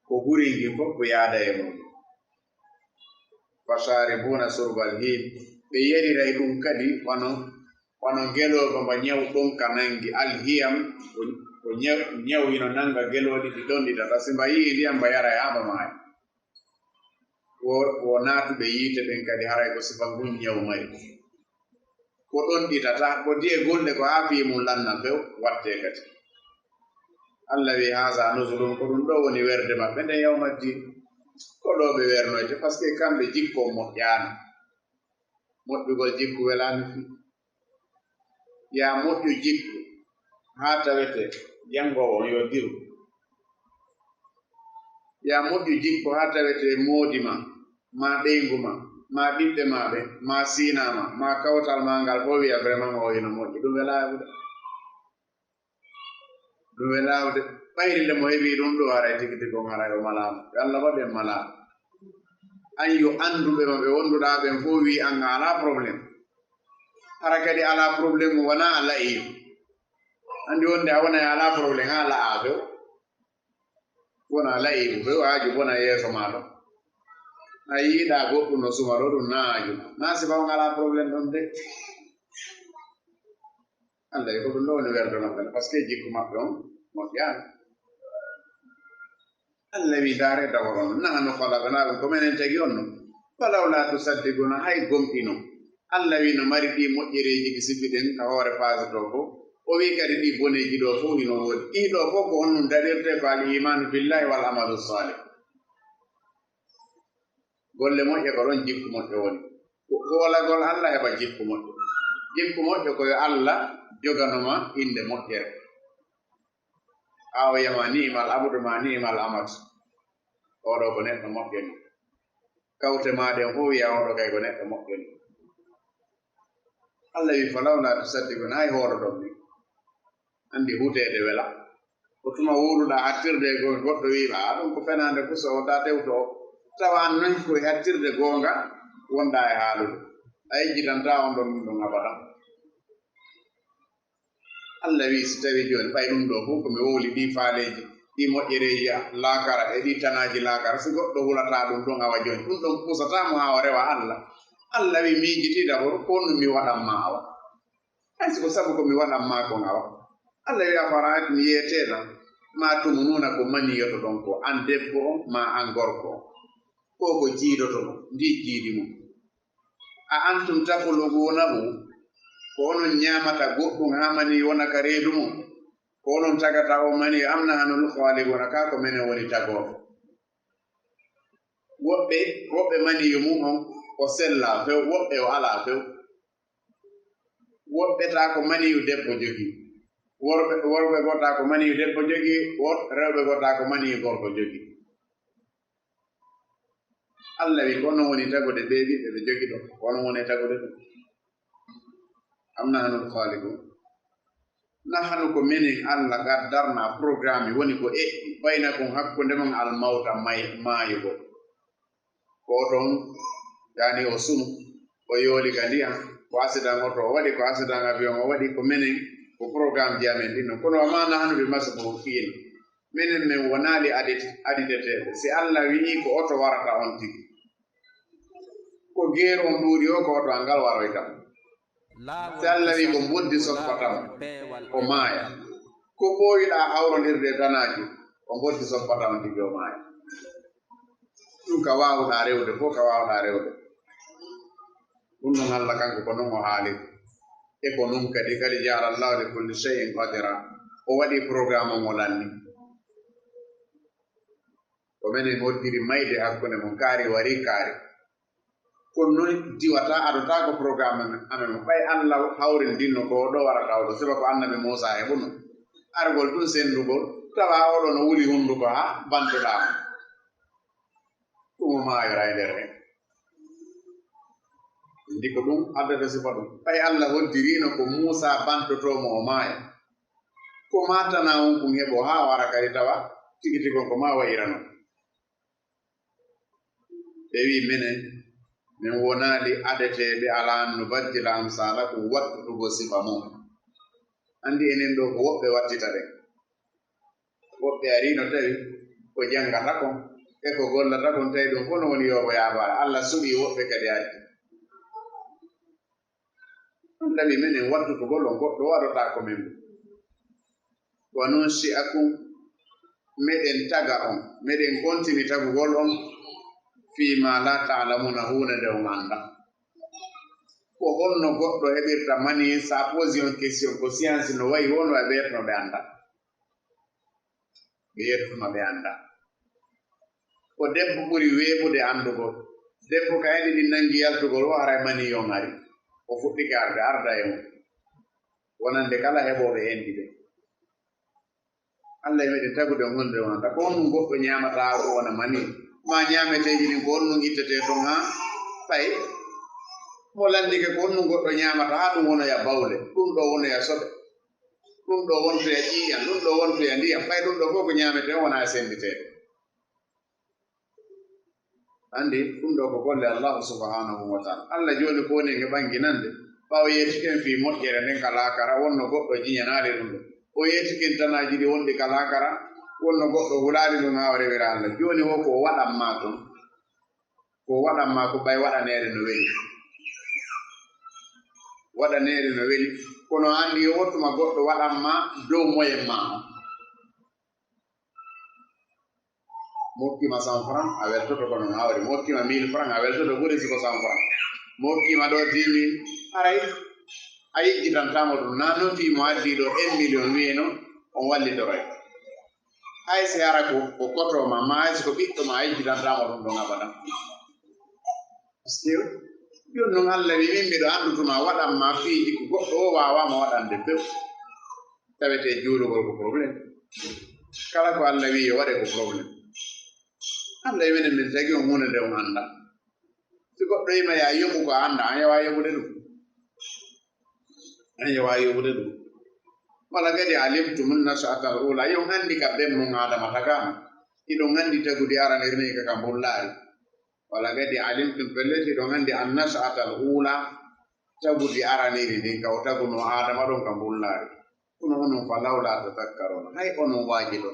ko ɓuringi fof ko yaada e mum fasharibuna surbal hin ɓe yariray ɗum kadi wono ngelooba mba ñaw ɗon ka nangi alhiyam ko ñawino nanga gelooɗi ɗi ɗon ɗiɗata si mba yii ndiyam mba yara e haɓa maayi wo naatuɓe yiite ɓen kadi haray ko sifa ngun ñaw mari ko ɗon ɗitata ko diye golɗe ko haa fii mum lanna few watte kadi Allah wi haasa nusulum ko ɗum ɗo woni werde maɓɓe nde yawmaddi ko ɗo ɓe wernoyte par ce que kamɓe jikko moƴƴaano moƴƴugol jikku welaani fi ya moƴƴu jikku haa tawete janngowo yo diru ya moƴƴu jikku haa tawete moodi ma ɓeyngu ma ɓiɓɓe maɓe ma siinama ma kawtal ma ngal fof wiya vraiment o hino moƴƴi ɗum welaawde ɓayrinde mo heɓi ɗum ɗo haray tigi tigi on haray o malaama Allah waɗen malaama an yo anduɓe ma ɓe wonduɗa ɓen fof wi an ala probléme hara kadi ala probléme wona a la'iyo andi wonde a wona ala probléme ha la'a few wona la'iɓe few haaju bona yeeso maɗo a yiiɗa goɗɗum no suma ɗo ɗum na haaju na sifa on ala probléme ɗon de Allah ko ɗum ɗo woni werdo maɓɓe par ce que jikku maɓɓe on moƴƴaani Allah wi daare dawaron nahnu khalaqnakum ko menen tagi on no falawla tusaddiquna hay gomɗino Allah wi no mari ɗi moƴƴereji ɗi sifiɗen ka hoore phase to fof o wi kadi ɗi boneji ɗo fof ino woodi ɗiɗo fof ko on ɗum daɗirte ko al imanu billahi wal amalu salih golle moƴƴe ko ɗon jikku moƴƴo woni hoolagol Allah heɓa jikku moƴƴo koyo Allah joganoma inde moƴƴere awoyama ni'mal abudu ma ni'mal amad oɗo ko neɗɗo moƴƴoni kawte maɗen fof wiya oɗo kay ko neɗɗo moƴƴoni Allah wi falawla tusaddiquna hay hooroɗon ni andi hutede wela ko tuma wuruɗa hattirde goɗɗo wiima ɗum ko fenande fu so ta tewto tawa an noon koye hattirde goonga wonɗa e haalude a yejjitanta on ɗon abada Allah wi si tawi joni ɓay ɗum ɗo fof komi wowli ɗi faaleji ɗi moƴƴereji laakara e ɗi tanaji laakara si goɗɗo hulata ɗum ɗon awa joni ɗum ɗon pusatamo ha o rewa Allah wi miijiti d'abord ko no mi waɗanma awa hay siko sabu ko mi waɗanma kon awa Allah wi a faraat mi yeeteɗa ma tumununa ko maniyoto ɗon ko an debbo on ma an gorko on ko jiidoto ɗum ndi jiidi mum a antum takhluqunahu ko onon ñamata goɗɗum ha mani wona ka reedu mum ko onon tagata o mani am nahanul khaliquna ka ko menen woni tagoo woɓɓe maniyo mum on o sella few woɓɓe o ala few woɓɓe ta ko maniyu debbo jogii worɓe gota ko maniyu debbo jogii rewɓe gota ko maniyu gorko jogii Allah wi ko onon woni tagode ɓe ɓiɓɓe ɓe jogi ɗo ko onon woni tagode ɗum am nahanul khaliqun nahanu ko menen Allah gaddarna programme woni ko baynakum hakkunde mon almawta maayugo ko ton yani o sunu o yooli ka ndiyam ko accident oto o waɗi ko accident avion o waɗi ko menen ko programme ji amen ɗinno kono ma nahanu ɓe masbo fiina minen min wonaali aditeteɓe si Allah wi'i ko oto warata on tigi ko geer on ɗuuɗi o ko oto angal waroytam si Allah wi ko boddi soppatam o maaya ko ɓooyiɗa hawrondirde danaji o boddi soppatam tigi o maaya ɗum ka wawɗa rewde fof ka wawɗa rewde ɗum noon Allah kanko ko non o haali e ko non kadi jaala Allahu li kulli shay'in qadira o waɗi programme o lanni ko menen hoddiri mayde hakkunde mon kaari wari kaari kono noon diwata aɗota ko programme amen o ɓay Allah hawrindinno ko ɗo warata oɗo saba ko annabi Moussa heɓuno argol ɗum sendugol tawa oɗo no wuli hunduko ha bantoɗamo ɗum o maayora e nder hen ndi ko ɗum addata sifa ɗum ɓay Allah hoddirino ko Moussa bantotomo o maaya ko matana on kum heɓo ha wara kadi tawa tigi tigon ko ma wayirano ɓe wi minen min wonaali adeteɓe ala no baddila amsala ko wattuɗugo sifa mum andi enen ɗo ko woɓɓe wattita ɗen woɓɓe arino tawi ko jangata kon e ko gollata kon tawi ɗum fof no woni yoɓo yabare Allah suɓi woɓɓe kadi addi ɗum tawi minen wattutugol on goɗɗo waɗota ko min wa non si'akum meɗen taga on meɗen kontini tagugol on fima la ta'lamuna hunde nde on anda ko honno goɗɗo heɓirta mani sa posi on question ko science no wayi wonno e ɓeyetno ɓe anda ɓe yettuma ɓe anda ko debbo ɓuri weeɓude andugol debbo ka heɗi ɗi nangi yaltugol o hara mani yon ari o fuɗɗike arda e mum wonande kala heɓoɓe hendi ɓe Allah e meɗen tagude on hunde on anda ko honno goɗɗo ñamata ko wona mani ma ñaameteji ɗin ko honno ittete ton ha ɓay mo landike ko honno goɗɗo ñamata ha ɗum wonoya bawle ɗum ɗo wonoya soɓe ɗum ɗo wontoya ƴiiƴam ɗum ɗo wontoya ndiyam ɓay ɗum ɗo fof ko ñamete wona senditeɗe andi ɗum ɗo ko golle Allahu subhanahu wa taala Allah joni ko woni e ɓanginande ɓaw yettiken fi moƴƴere nden ka laakara wonno goɗɗo jiñanaade ɗum ɗo o yettiken tanaji ɗi wonɗi ka laakara wonno goɗɗo hulaali ɗum ha o rewira Allah joni wo ko waɗanma ɗum ko waɗanma ko ɓay waɗanede no weli waɗanede no weli kono andi yo wottuma goɗɗo waɗanma dow moyen ma mo hokkima 100 francs a weltoto ko non hawri mo hokkima 1000 francs a weltoto ɓuri siko 100 francs mo hokkima ɗo 10 000 haray a yejjitantamo ɗum na noon fimo addi ɗo 1 million wiyeno on wallitoroy hay si ara ko kotoma ma hay siko ɓiɗɗo ma a yejjitantamo ɗum ɗon abadan pasque jon noon Allah wi min mbiɗo andutuma waɗanma fiiji ko goɗɗo o wawama waɗande few tawete juulugol ko probléme kala ko Allah wi yo waɗe ko probléme Allah wi minen min tagi on hunde nde on anda si goɗɗo yima ya yoɓu ko anda an yawa yoɓude ɗum an yawa yoɓude ɗum wala kadi alimtum nashaata al-ula yon andi ka ɓen mon adama tagama iɗon andi tagudi aranirni kaka mbullaari wala kadi alimtum pelleti ɗon andi an nashaata al-ula tagudi araniri ndin ka o taguno adama ɗon ka mbullaari kono onon fa lawla tadakkaruna hay onon waajiɗo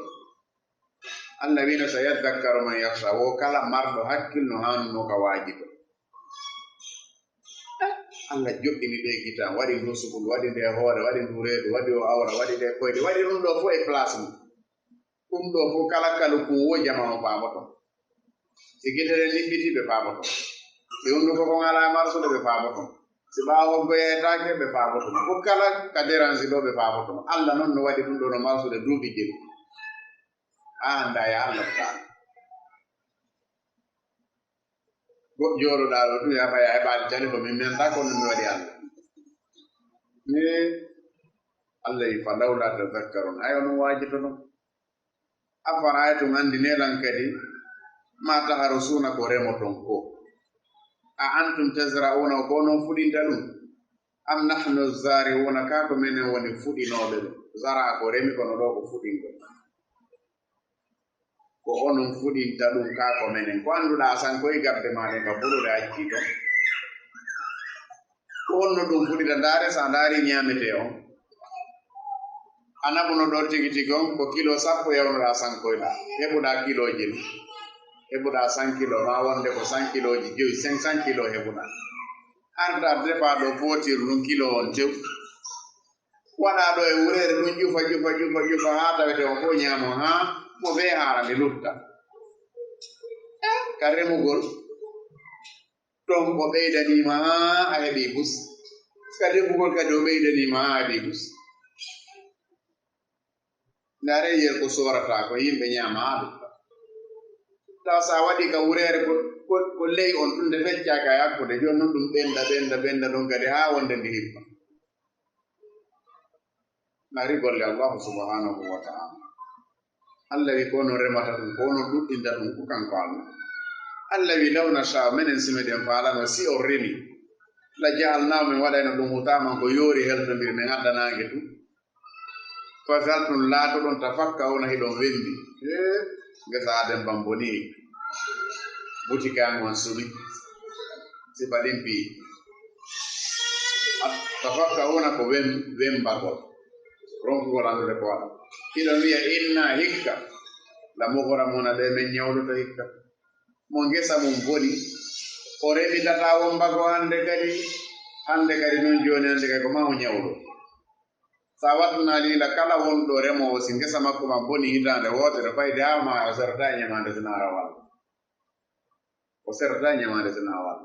Allah wino sa yadakkaru man yakhsha wo kala marɗo hakkilno hanno ka waajiɗo Allah joɗɗini ɗe gita waɗi ndu sukul waɗi nde hoore waɗi ndu reedu waɗi o awra waɗi ɗe koyɗe waɗi ɗum ɗo fof e place mum ɗum ɗo fof kala kalu kuwo jamano paamoto si gitere liɓɓiti ɓe paamoto ɓe hunduko ko ngala marsude ɓe paamoto si ɓaawo goyetake ɓe paamoto fof kala ka dérange ɗo ɓe paamoto Allah noon no waɗi ɗum ɗo no marsude duuɓi jeɗi a anda ya Allah taala jooɗoɗa ɗo ɗum yaɓa ya heɓaali tali ko min menta kono mi waɗi Allah ni Allah yi fa lawla tadakkarun ay onon waajito ɗum afaraytum andi nelan kadi ma taharusuna ko remoton ko a antum tasra'una ko onon fuɗinta ɗum am nahnu zari'una ka ko minen woni fuɗinoɓe ɗum zara ko remi kono ɗo ko fuɗingol ko onon fuɗinta ɗum ka ko menen ko annduɗa san koye gabbe maɗen ka ɓuruɗe acci to ko honno ɗum fuɗita ndaare sa ndaari ñamete on anabuno ɗo tigi tigi on ko kilo 10 yawnoɗa sankoyɗa heɓuɗa kiloji heɓuɗa 100 kilo ma wonde ko 100 kiloji joyi 500 kilo heɓuɗa arda defa ɗo fotir ɗum kilo on tew waɗa ɗo e wurere ɗum ƴufa ha tawete o fof ñaamo ha mo be harande lutta ka remugol ton o ɓeydanima ha a heɓi bus ka defugol kadi o ɓeydanima ha a heɓi bus ndare yer ko sorata ko yimɓe ñaama ha lutta taw sa waɗi ka wurere ko ley on ɗum nde feccaka e hakkude joni noon ɗum ɓenda ɗum kadi ha wonde ndi hippa nari golle allahu subhanahu wa ta'ala allah wi ko non remata ɗum ko non ɗuɗɗinta ɗum ko kanko allah allah wi law nasha minen simeɗen falano si on remi la jaalnaw min waɗayno ɗum hutaman ko yoori heltodiri min addanage ɗum fasaltum laato ɗon tafakka ona hiɗon wendi gesa aden bamboni butikangon sumi si baɗin pi tafakka ona ko wembagol ronkugol andude ko waɗa hiɗon wiya inna hikka la mohora mona ɗe min ñawluto hikka mo gesa mum boni o remitata wombago hande kadi noon joni hande kadi ko ma o ñawlo sa wattuna lila kala wonɗo remowo si gesa makko ma boni hitande wotere fayde ha ma o serata ñamande sina rawal o serata ñamande sina wal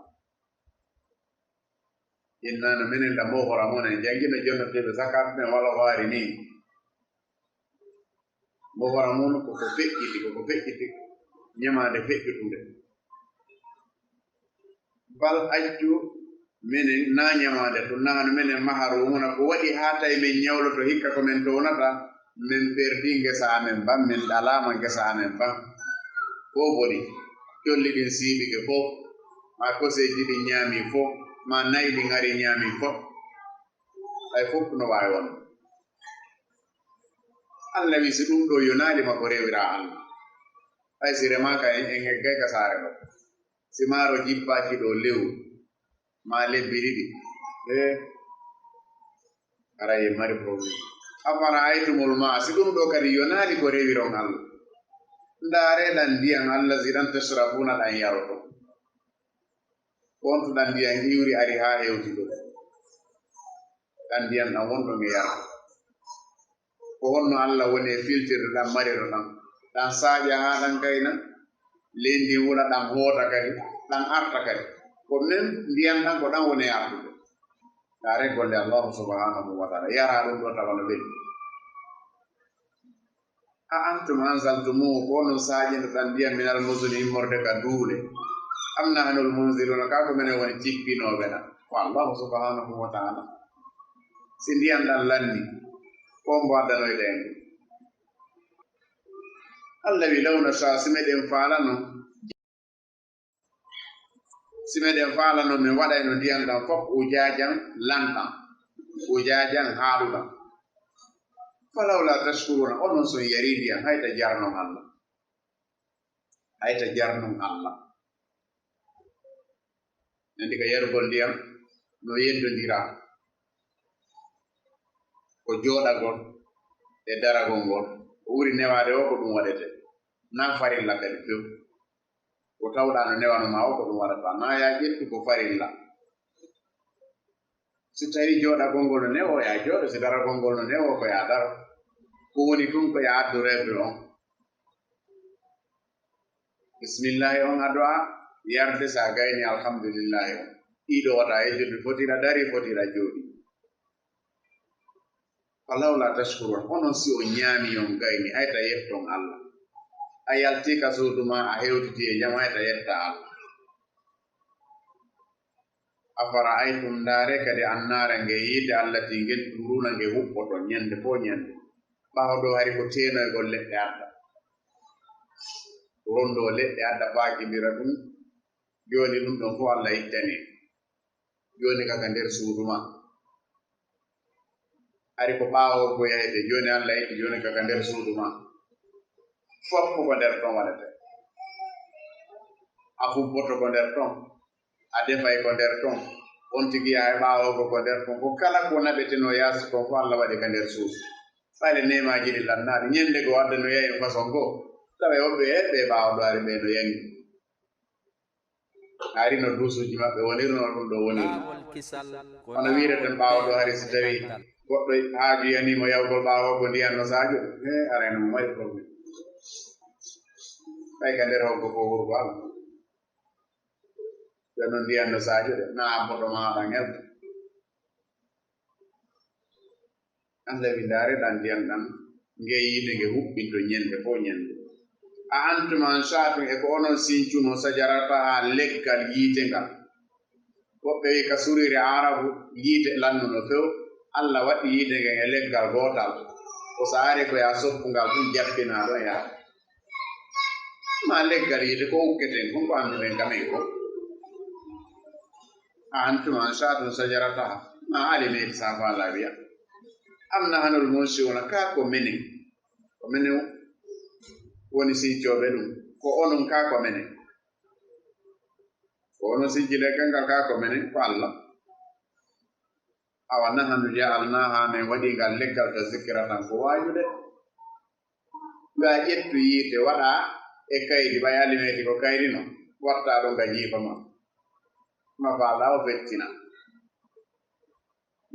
innano minen la mohora mona en jangguino jonnoteɓe zakat ɓen wala waari ni mohora mun koko feƴƴiti ñamande feƴƴutunde bal accu minen na ñamande to nano minen maharu muna ko waɗi ha tawi min ñawloto hikka ko min townata min perdi gesa amen ban min ɗalama gesa amen ban ko boni colli ɗin siiɓike fof ma koseji ɗin ñaami fof ma nayi ɗin ari ñaami fof ay fof no wawi won allah wi si ɗum ɗo yonalima ko rewira allah ay si remaka en heggay ka saare ɗo si maaro jippaki ɗo lewu ma lebbi ɗiɗi araye mari probléme afara aytumol ma si ɗum ɗo kadi yonali ko rewiron allah ndareɗan ndiyan allah siɗan tashrabuna ɗan yaroto wontuɗan ndiyan iwri ari ha hewti ɗo ɗan ndiyan ɗan wonɗon e yarto ko honno allah woni e filtirde ɗan mariro ɗan saaƴa ha ɗan kayna lendi wula ɗan hoota kadi ɗan arta kadi ko même ndiyan ɗan ko ɗan woni e artude ɗare golle allahu subhanahu wa taala yara ɗum ɗo tawa no ɓelli a antum anzaltumuhu ko no saaƴinde ɗan ndiyan minal musuni immorde ka duule am nahnul munziluna ka ko minen woni cippinoɓe ɗan ko allahu subhanahu wa taala si ndiyan ɗan lanni ko mbo addanoyɗen allah wi law nasha simeɗen faalano min waɗayno ndiyan ɗan fof ujajan lanɗan ujajan haaɗuɗan falawla tashkuruna onon son yari ndiyan hayta jarnon allah nandi ka yarugol ndiyam no yeddodira ko jooɗagol e daragol ngol o ɓuri newade o ko ɗum waɗete na farilla kadi few ko tawɗa no newano ma o ko ɗum waɗata na ya ƴettu ko farilla si tawi jooɗagol ngol no newo ya jooɗo si daragol ngol no newo ko ya daro ko woni tun ko ya addu règle on bismillahi on addu'a yarde sa gayni alhamdulillahi on ɗiɗo wata yejjude fotira dari fotira jooɗi falawla tashkurun onon si o ñaami on gayni hayta yetton allah a yaltika suudu ma a hewtiti e jam hayta yetta allah afara aytum ndaare kadi annaare nge yiide allati ngel duruna nge huɓɓoton ñande fo ñande ɓawɗo hari ko teenoygol leɗɗe adda rondo leɗɗe adda faakidira ɗum joni ɗum ɗon fo allah ittani joni kaka nder suudu ma ari ko ɓaawo ko yahete joni allah itti joni kaka nder suudu ma fof ko nder ton waɗete a fubboto ko nder ton a defay ko nder ton on tigi yaha ɓaawo ko nder ton ko kala ko naɓeteno yaasi kon fo allah waɗi ka nder suudu fayde nemaji ɗi lannaɗi ñande ko wadda no yayi façon go tawa woɓɓe ɓe ɓawɗo ari ɓe no yangi ari no duusuji maɓɓe wonirno ɗum ɗo wonirno hono wireten ɓawɗo hari so tawi goɗɗo haaju yanimo yawgol ɓawo ko ndiyan no sadio arayno mo mari probléme ɓay ka nder hoggo ko wurgo Allah ɓe no ndiyan no sadio de na abboɗo maɗa ngelta Allah wi ndareɗan ndiyan ɗan ngeyide nge huɓɓinto ñande fo ñande a antum anshatum e ko onon sincuno sajarata ha leggal yiite ngal woɓɓe wi ka suriri arabu yiite lannuno few Allah waɗi yiide ngen e leggal gotal ko sa ari ko ya soppungal ɗum jabbina ɗon yaha ma leggal yiite ko ukketen kon ko anduɗen kamen ko a antum anshatum sajarata ma alimeki safa Allah wiya am nahanul munsiuna ka ko menen woni siccoɓe ɗum ko onon ka ko menen ko onon sijji leggal ngal ka ko menen ko Allah awa nahanu ja'alnaha min waɗi ngal leggal to zikra tan ko wajude ga ƴettu yiite waɗa e kaydi ɓay alimeti ko kaydi no watta ɗo nga jiifa ma fa Allah o fettina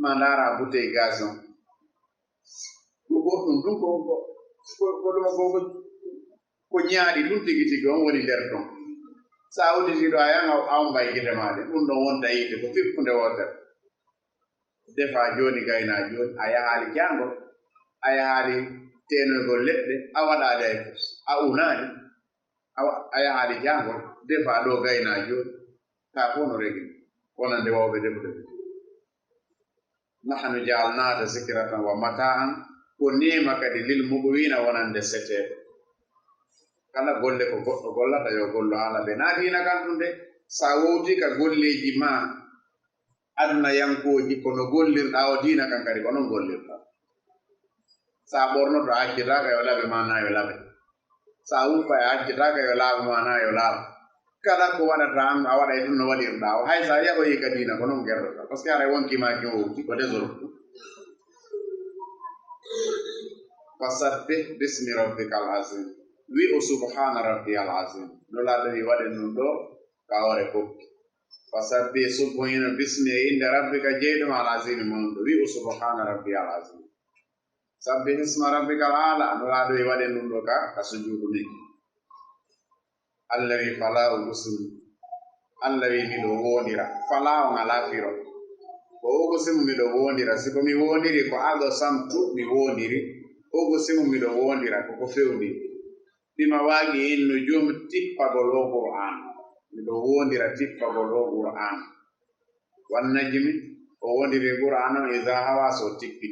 ma ndara bouteille gaz on ko goɗɗum ɗum ko ñaaɗi ɗum tigi tigi on woni nder ton sa udditiɗo a yan aw mbay gite maɗe ɗum ɗon wonta yiite ko fippude wotere defa joni gayna joni a yahaali jangol a yahaali tenoygol leɗɗe a waɗaade ay pus a unaani a yahaali jangol defa ɗo gayna joni ka fof no regi wonande wawɓe defude nahnu ja'alnaka zikratan wa mata'an ko nema kadi lil muqwina wonande seteɓe kala golle ko goɗɗo gollata yo gollo haala ɓe na dina kan ɗum de sa wowti ka golleji ma aduna yankoji kono gollirɗa o dina kan kadi ko non gollirɗa sa ɓornoto a accitaka yo laɓe ma na yo laɓe sa wuppa e accitaka yo laaɓe ma na yo laaɓa kala ko waɗata an a waɗa e ɗum no waɗirɗa o hay sa yaɓoyi ka dina ko non gerɗoɗa par ce que aɗa wonkimaki wowti ko désordre fasabbih bismi rabbikal azim wi o subhana rabbiyal azim no laaɗo wi waɗen ɗum ɗo kawore koppi fasabbih subhina bismi e inde rabbika jeyɗum al azim mawɗo wi o subhana rabbiyal azim sabbih isma rabbikal ala no laaɗo wi waɗen ɗum ɗo ka sujudu ni Allah wi fala o gusimu Allah wi miɗo wondira fala o ngala firo ko ogusimu miɗo wondira siko mi wondiri ko ado samtu mi wondiri ogusimu miɗo wondira koko fewndi bima waagi in nujum tippagol o Qur'an miɗo wondira tippagol o Qur'an wan najmi o wondiri Qur'an o iza hawa so tippi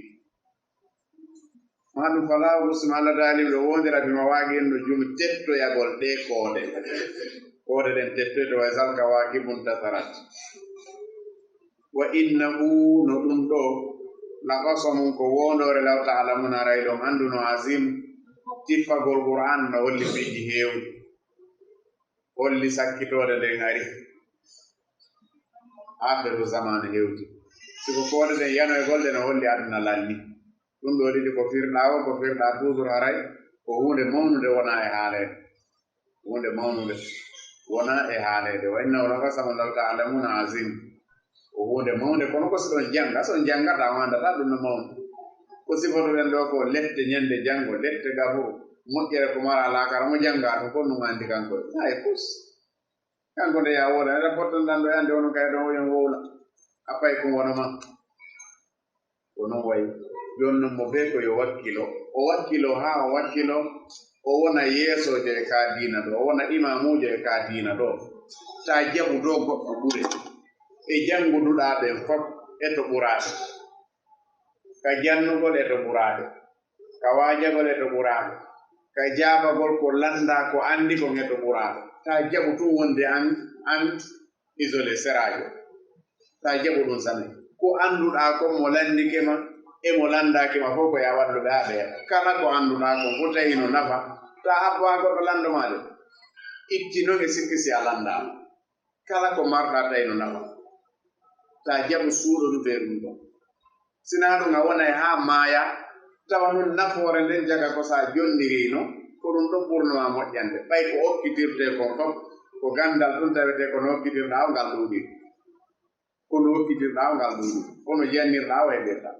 maɗum fala ogusimu Allah taali miɗo wondira bima waagi in nujum tettoyagol ɗe koode ɗen tettoyto wa zalka wakibun tasarat wa innahu no ɗum ɗo la qasamun ko wondore law ta'lamuna rayɗon anduno azim tippagol Qur'an no holli piiji heewɗi holli sakkitode nden ari akhiru zamane hewti siko koode ɗen yano e golde no holli aduna lalli ɗum ɗo ɗiɗi ko firɗa o ko firɗa toujours haray ko hunde mawnude wona e haalede hunde mawnude wona e haalede wa innahu la qasamun law ta'lamuna azim ko hunde mawnde kono ko so ɗon janga so jangata wandata ɗum no mawnu ko sifotoɗen ɗo ko lette ñande jango lette gafo moƴƴere ko mara lakara mo janga ɗum kon ɗum andi kanko ay pus kanko nde ya woda neɗa pottanɗan ɗo yande wono kay ɗon oyon wowla a pay ko wona ma ko non wayi joni non mo be ko yo wakkilo o wakkilo ha o wakkilo o wona yeesojo e ka diina ɗo o wona imamujo e ka diina ɗo ta jaɓu ɗo goɗɗo ɓure e janguduɗa ɓen fof e to ɓurade ka jannugol e to ɓurade ka waajagol e to ɓurade ka jaabagol ko landa ko andi ko e to ɓurade ta jaɓu tun wonde an isolé serajo ta jaɓu ɗum sane ko anduɗa ko mo landike ma e mo landake ma fof ko ya walluɓe ha ɓeya kala ko anduɗa ko fo tawi no nafa ta habbo ha goɗɗo landomade itti noon e sikki si a landama kala ko marɗa tawi no nafa ta jaɓu suuɗonude ɗum ɗon sina ɗum a wonay ha maaya tawa non nafoore nden jaga ko sa jonnirino ko ɗum ɗo ɓurnoma moƴƴande ɓay ko okkitirte kon fof ko gandal ɗum tawete kono okkitirɗa o ngal ɗuuɗi kono okkitirɗa o ngal ɗuuɗi kono jannirɗa o heɓirɗa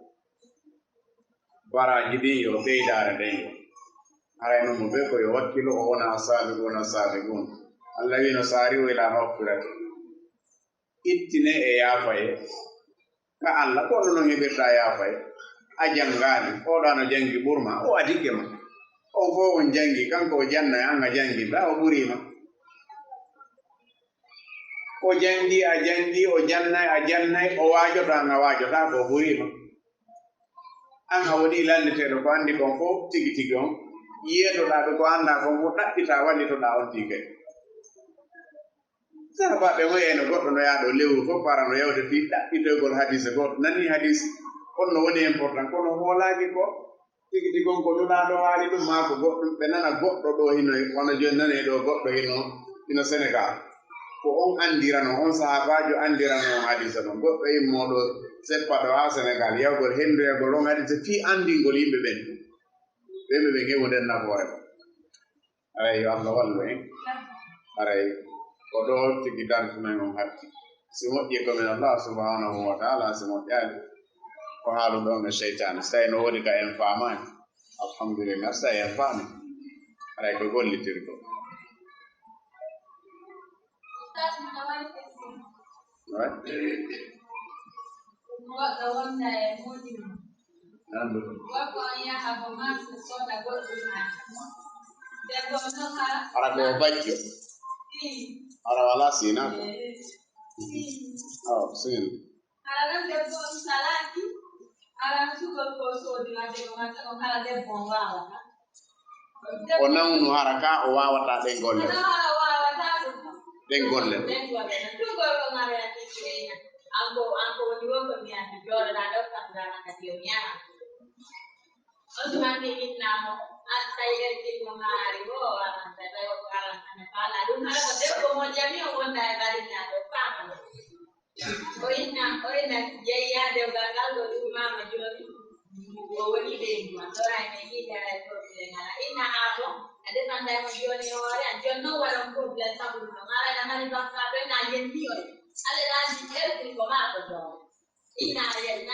baraji ɗin yo ɓeydare ɗen yo harayno mo ɓe ko yo wakkilo o wona sabiqun Allah wino saari o ila maghfirati ittine e yaafaye ka Allah kono non heɓirɗa yaafaye a jangani oɗo ano jangi ɓurma o adikke ma on fof on jangi kanko o janna an a janginɗa o ɓurima o jangi a jangi o jannay a jannay o waajoto an a waajota ko ɓurima an a woni landeteɗo ko andi kon fof tigi tigi on yiyetoɗaɓe ko anda kon fof ɗaɓɓita wallitoɗa on tigay sahabaɓe moyeno goɗɗo no yaaɗo lewru fof para no yewde fi ɗaɓɓitoygol hadise goɗɗo nani hadise on no woni important kono hoolaki ko tigi tigi on ko nulaɗo haali ɗum ma ko goɗɗum ɓe nana goɗɗo ɗo hino hono joni nane ɗo goɗɗo hino Sénégal ko on andirano on sahabajo andirano on hadise ɗon goɗɗo immoɗo seppa ɗo ha Sénégal yawgol hendoyagol on hadise fi andingol yimɓe ɓen ɓeɓe ɓe gewo nden nafoore ko aray yo Allah wallu en aray ko ɗo tigi dartumen on hatti si moƴƴi komin Allah subhanahu wa taala si moƴƴani ko haalu ɗon e cheytane so tawi no woodi ka en faamani alhamdulillah so tawi en faami aray ko gollitirgo ara ko bajjo ara wala sina sin o nawnu hara ka o wawata ɗen golle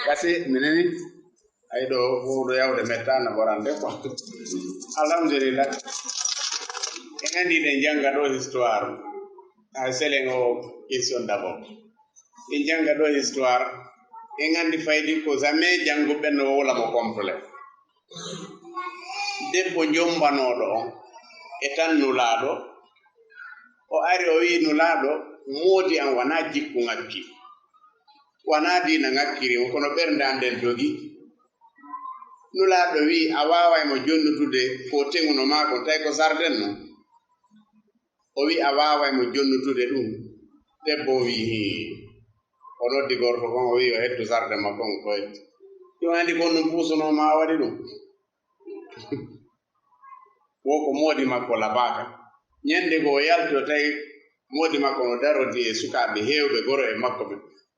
kasi mineni ay ɗo ɗo yawde mettana borande ko alhamdulillah en andi ɗen janga ɗo histoire hay selen o question d'abord en janga ɗo histoire en andi faydi ko jamais janguɓe no wowla mo complet debbo jombanoɗo on e tan nulaɗo o ari o wi nulaɗo moodi an wona jikku ngakki wona dina ngakkirimo kono ɓernde an nden jogi nulaɗo wi a wawaymo jonnutude ko teŋuno ma kon tawi ko sarden no o wi a wawaymo jonnutude ɗum debbo o wi o noddi gorko kon o wi o hettu sarde makko on ko hetti ɗum andi kon ɗum puusunoma a waɗi ɗum wo ko moodi makko labaka ñande go o yalti o tawi moodi makko no darodi e sukaɓe hewɓe goro e makko ɓe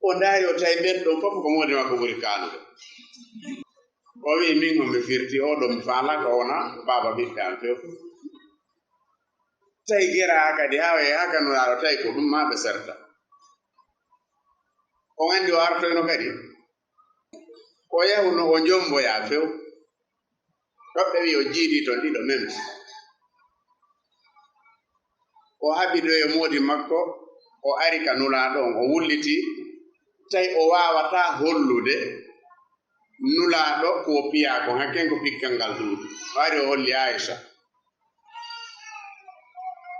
o daari o tawi ɓen ɗon fof ko moodi makko ɓuri kanude o wi min omi firti oɗo mi faala ko wona baba ɓiɓɓe am few tawi gera kadi haka nulaɗo tawi ko ɗum ma ɓe serta on andi o artoyno kadi o yahuno o jomboya few toɓɓe wi o jiidi ton ɗiɗo même o haɓi ɗo e moodi makko o ari ka nulaɗo on o wulliti tawi o wawata hollude nulaɗo ko piya ko hakken ko pikkal ngal duuɗi o ari o holli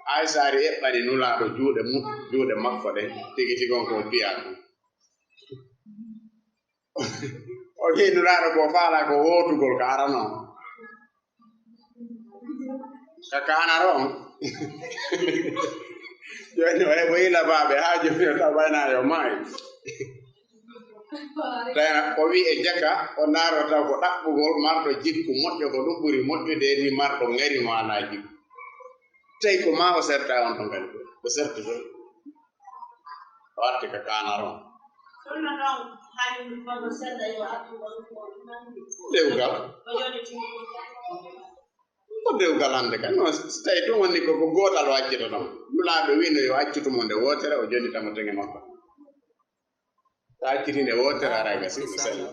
Aisha ari eɓɓani nulaɗo juuɗe makko ɗe tigi tigi on ko piya ko o wi nulaɗo ko faala ko wotugol ko arano ka kanaro on joni o heɓo yila baɓe ha joni o taɓayna yo maayi tawna o wi e jaka o ndaaro taw ko ɗaɓɓugol marɗo jikku moƴƴo ko ɗum ɓuri moƴƴude ni marɗo ngari mo ala jikku tawi ko ma o serta on ton kadi o serti ɗon o arti ka kanaro on dewgal ko dewgal hande kan no so tawi ɗum wonni koko gootal o accita ɗon nulaaɗo wino yo accutumo nde wootere o jonnitamo tege makko so acciti nde wootere ara gasi no selli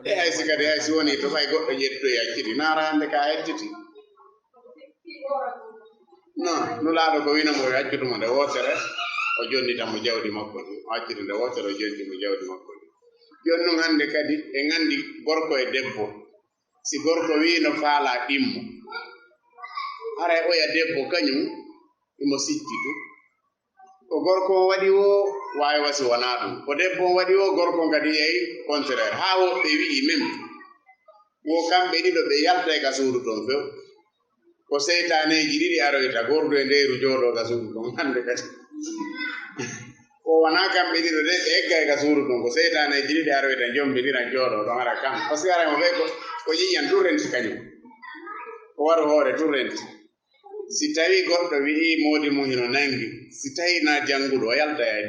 e hay si kadi hay si woni to fay goɗɗo ƴettoyi acciti naara hande ka hettiti non nulaaɗo ko winomo yo accutumo nde wootere o jonnitamo jawdi makko ɗum o acciti nde wootere o jonnitimo jawdi makko ɗum joni noon hande kadi e nganndi gorko e debbo si gorko wino faala ɗimmo hara e oya debbo kañum imo sicci ɗum ko gorko on waɗi o waawi wasi wonaa ɗum ko debbo on waɗi o gorko kadi yehi contraire haa woɓɓe wi'i même wo kamɓe ɗiɗo ɓe yalta e ka suudu toon few ko seytaneji ɗiɗi aroyta gordu e ndeeru jooɗo ka suudu toon hande kadi o wonaa kamɓe ɗiɗo de ɓe egga e ka suudu toon ko seytaneji ɗiɗi aroyta jombitira jooɗo ɗon ara kam par ce que ara mo ɓe ko yiƴan tun renti kañum ko waru hoore tun renti si tawi goɗɗo wi'i moodi mum hino nangi si tawi na jannguɗo o yalta e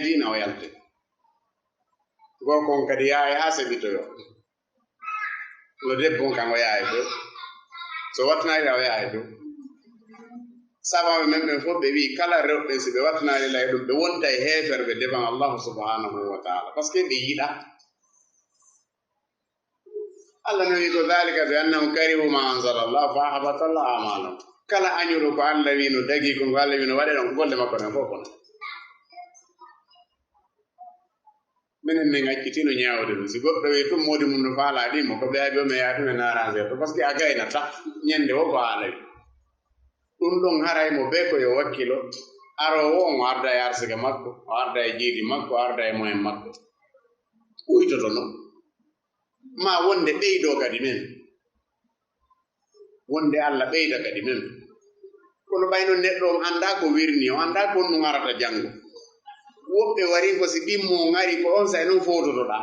diina o yalte gorko on kadi yaha haa seɓitoyo no debbo on kan o yaha e dow so wattanaari o yaha e dow sabaɓe men ɓen fof ɓe wi'i kala rewɓe si ɓe wattanaari lay ɗum ɓe wonta e heeferɓe deban allahu subhanahu wa taala par ce que ɓe yiɗa Allah no wi ko dalika bi annahum karihu ma anzala Allah fa ahbata Allah a'malahum kala añuɗo ko Allah wi no dagi ko Allah wi no waɗe ɗon golle makko ɗen fof kono minen min accitino ñaawde ɗum si goɗɗo wi tum moodi mum no faala ɗimmo ko ɓe abi o mi yaha tum en arrangé to par ce que a gaynata ñande wo ko haala wi ɗum ɗon haray mo be ko yo wakkilo arowo on o arda e arsike makko o arda e jiidi makko o arda e moyen makko ɓuytoto noon ma wonde ɓeydo kadi men wonde Allah ɓeyda kadi men kono ɓayno neɗɗo on annda ko wirni o annda ko ɗum arata janngo woɓɓe wari ko si ɗimmo on ari ko on say noon fototoɗa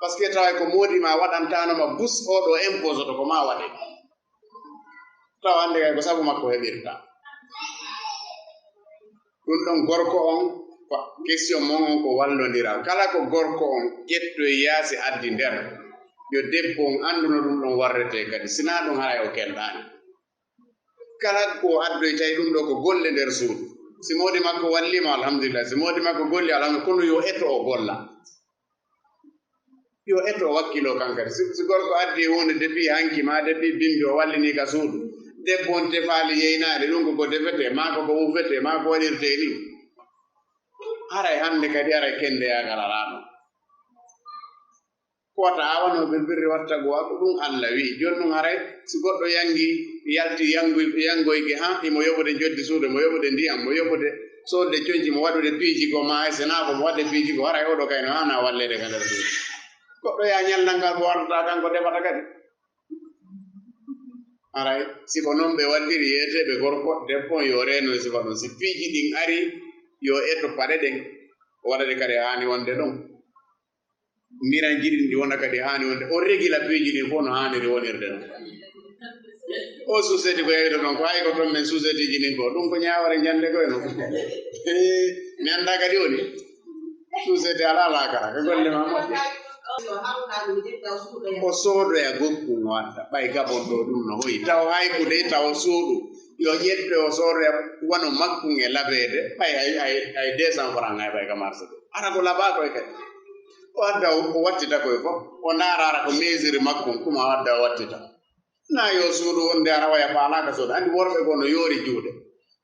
par ce que tawa ko moodi ma waɗantanoma bus oɗo imposoto ko ma waɗe tawa hande kay ko sabu makko heɓirta ɗum ɗon gorko on question mon on ko wallodiral kala ko gorko on ƴetto e yaasi addi nder yo debbo on annduno ɗum ɗon warrete kadi sina ɗum haray o kelɗani kala ko addoytay ɗum ɗo ko golle nder suudu si moodi makko wallima alhamdulillah si moodi makko golli alhamdulillah kono yo etto o golla yo etto o wakkilo kankadi si gorko addi hunde depuis hanki ma depuis bimbi o wallini ka suudu debbo on tefaali yeynaade ɗum ko defete ma ko ufete ma ko waɗirte ni haray hande kadi aray kendeyagal alaaɗo kota awano ɓe watta go ko ɗum Allah wi joni ɗum haray si goɗɗo yangi yalti yangoyke ha imo yoɓude joddi suude mo yoɓude ndiyam mo yoɓude sodde coñci mo waɗude piiji ko ma hay sena ko mo waɗde piiji ko haray oɗo kayno hana wallede ka nder suude goɗɗo ya ñaldal ngal ko wardata kanko defata kadi aray siko noon ɓe waddiri yeeteɓe gorko debbo yo reno sifa ɗum si piiji ɗin ari yo etto paɗe ɗen o waɗade kadi hani wonde ɗon miran jiɗi ɗi wona kadi hani wonde o régila piiji ɗin fof no haniri wonirde ɗon o société ko yawita ɗon ko hay ko toon men société ji ɗin ko ɗum ko ñaware jande koye no mi anda kadi woni société ala lakara ko golle ma moƴƴe o soodoya gokku no wadda ɓay Gabon ɗo ɗum no hoyi taw haykude taw suuɗu yo ƴetto o soodoya wono makkun e labeede ɓay hay 200 francs hay ɓay ka marché ɗo ara ko laɓa koye kadi o wadda o wattita koye fof o ndaarara ko mesure makkun kuma wadda o wattita na yo suuɗu wonde ara waya faalaka sooda andi worɓe ko no yoori juuɗe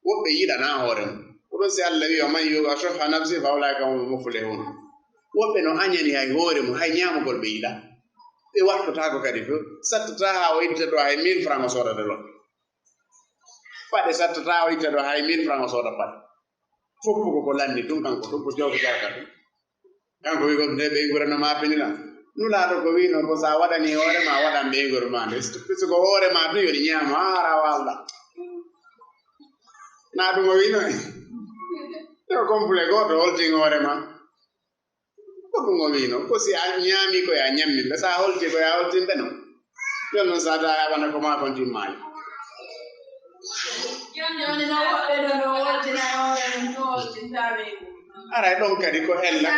woɓɓe yiɗana hoore mum ko ɗon si Allah wi o man yuga shuhha nafsi fa ulaika humul muflihun woɓɓe no añani hay hoore mum hay ñaamugol ɓe yiɗa ɓe wattotako kadi fof sattata ha o itta ɗo hay 1000 francs o soodade loɓɓe paɗe sattata o itta ɗo hay 1000 francs o sooda paɗe foppuko ko lanni ɗum kanko ɗum ko jawko jarka ɗum kanko wi ko nde ɓeygure no mapiniɗan nulaaɗo ko wino ko sa waɗani hoore ma waɗan ɓeygure ma nde siko hoore ma ɗum yoɗi ñaama ara walɗa na ɗum o wino e yo complet goto holtin hoore ma ko ɗum o wino ko si a ñaami koye a ñammi ɓe sa holti koye a holtin ɓe no jon noon sa tawi aɓana ko ma kon timmani ara ɗon kadi ko ella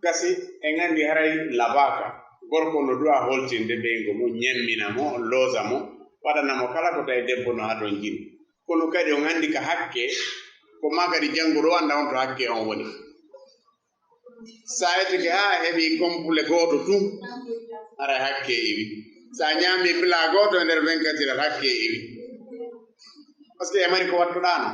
gasi en andi haray labaka gorko no duwa holtinde ɓeygo mo ñammina mo loosa mo waɗanamo kala ko tawi debbo no haɗon jini kono kadi on andi ka hakke ko ma kadi janngo ɗo anda on to hakke on woni sa ettike ha heɓi compule goto tum ara hakke iwi sa ñaami pla goto e nder 24 heures hakke iwi par ce que e mari ko wattuɗano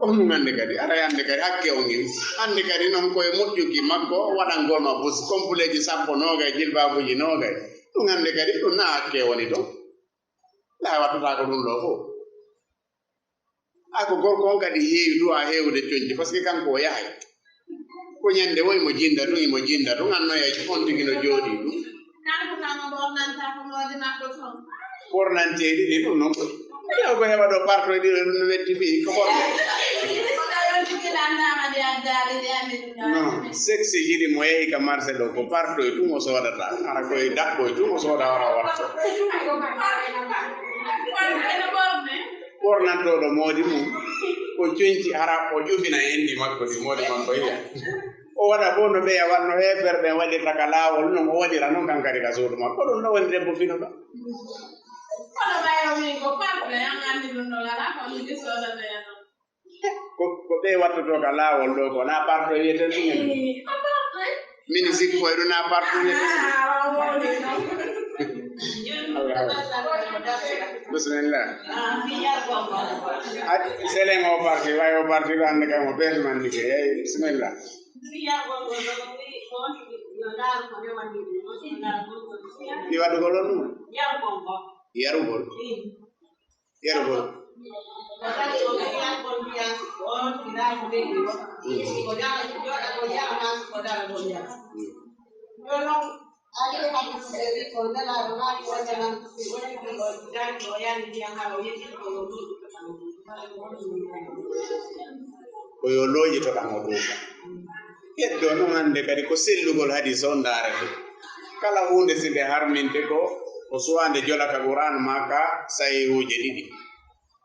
on hande kadi ara hande kadi hakke on iwi hande kadi noon koye moƴƴuki makko waɗangolma bus compleji 19 jilbabuji 9 ɗum hande kadi ɗum na hakke woni ɗon la wattata ko ɗum ɗo fof ako gorko on kadi heewi duwa heewde coñde par ce que kanko o yahay ko ñande wo imo jinda ɗum annoya on tigi no jooɗi ɗum ɓornanteɗi ɗi ɗum noon yaw ko heɓa ɗo parto ɗi ɗum no wetti fi ko ɓorne non sexe jiɗi mo yehi ka marché ɗo ko parto e tum o soodata ara koye daɓɓo e tum o sooda wara watto ɓornantoɗo moodi mum ko coñci ara o ƴufina hendi makko ɗi moodi makko yiya o waɗa fof no ɓeya wanno heɓere ɓen waɗirta ka laawol non o waɗira noon kankadi ka suudu makko ɗum ɗo woni debbo finoɗo ko ɓe wattoto ka laawol ɗo ko na parto wiyeten ɗumen mini sikko e ɗum na parto bismillah selen o parti way o parti ko hande kam o ɓeeto man ligge eyi bismillah ɗi waɗugol on ɗum yarugol ko yo looƴi to kam o ɗuuka heddo noon hande kadi ko sellugol hadis on ndaarete kala hunde si nde harminte ko suwande jolaka Qur'an maka sahihuje ɗiɗi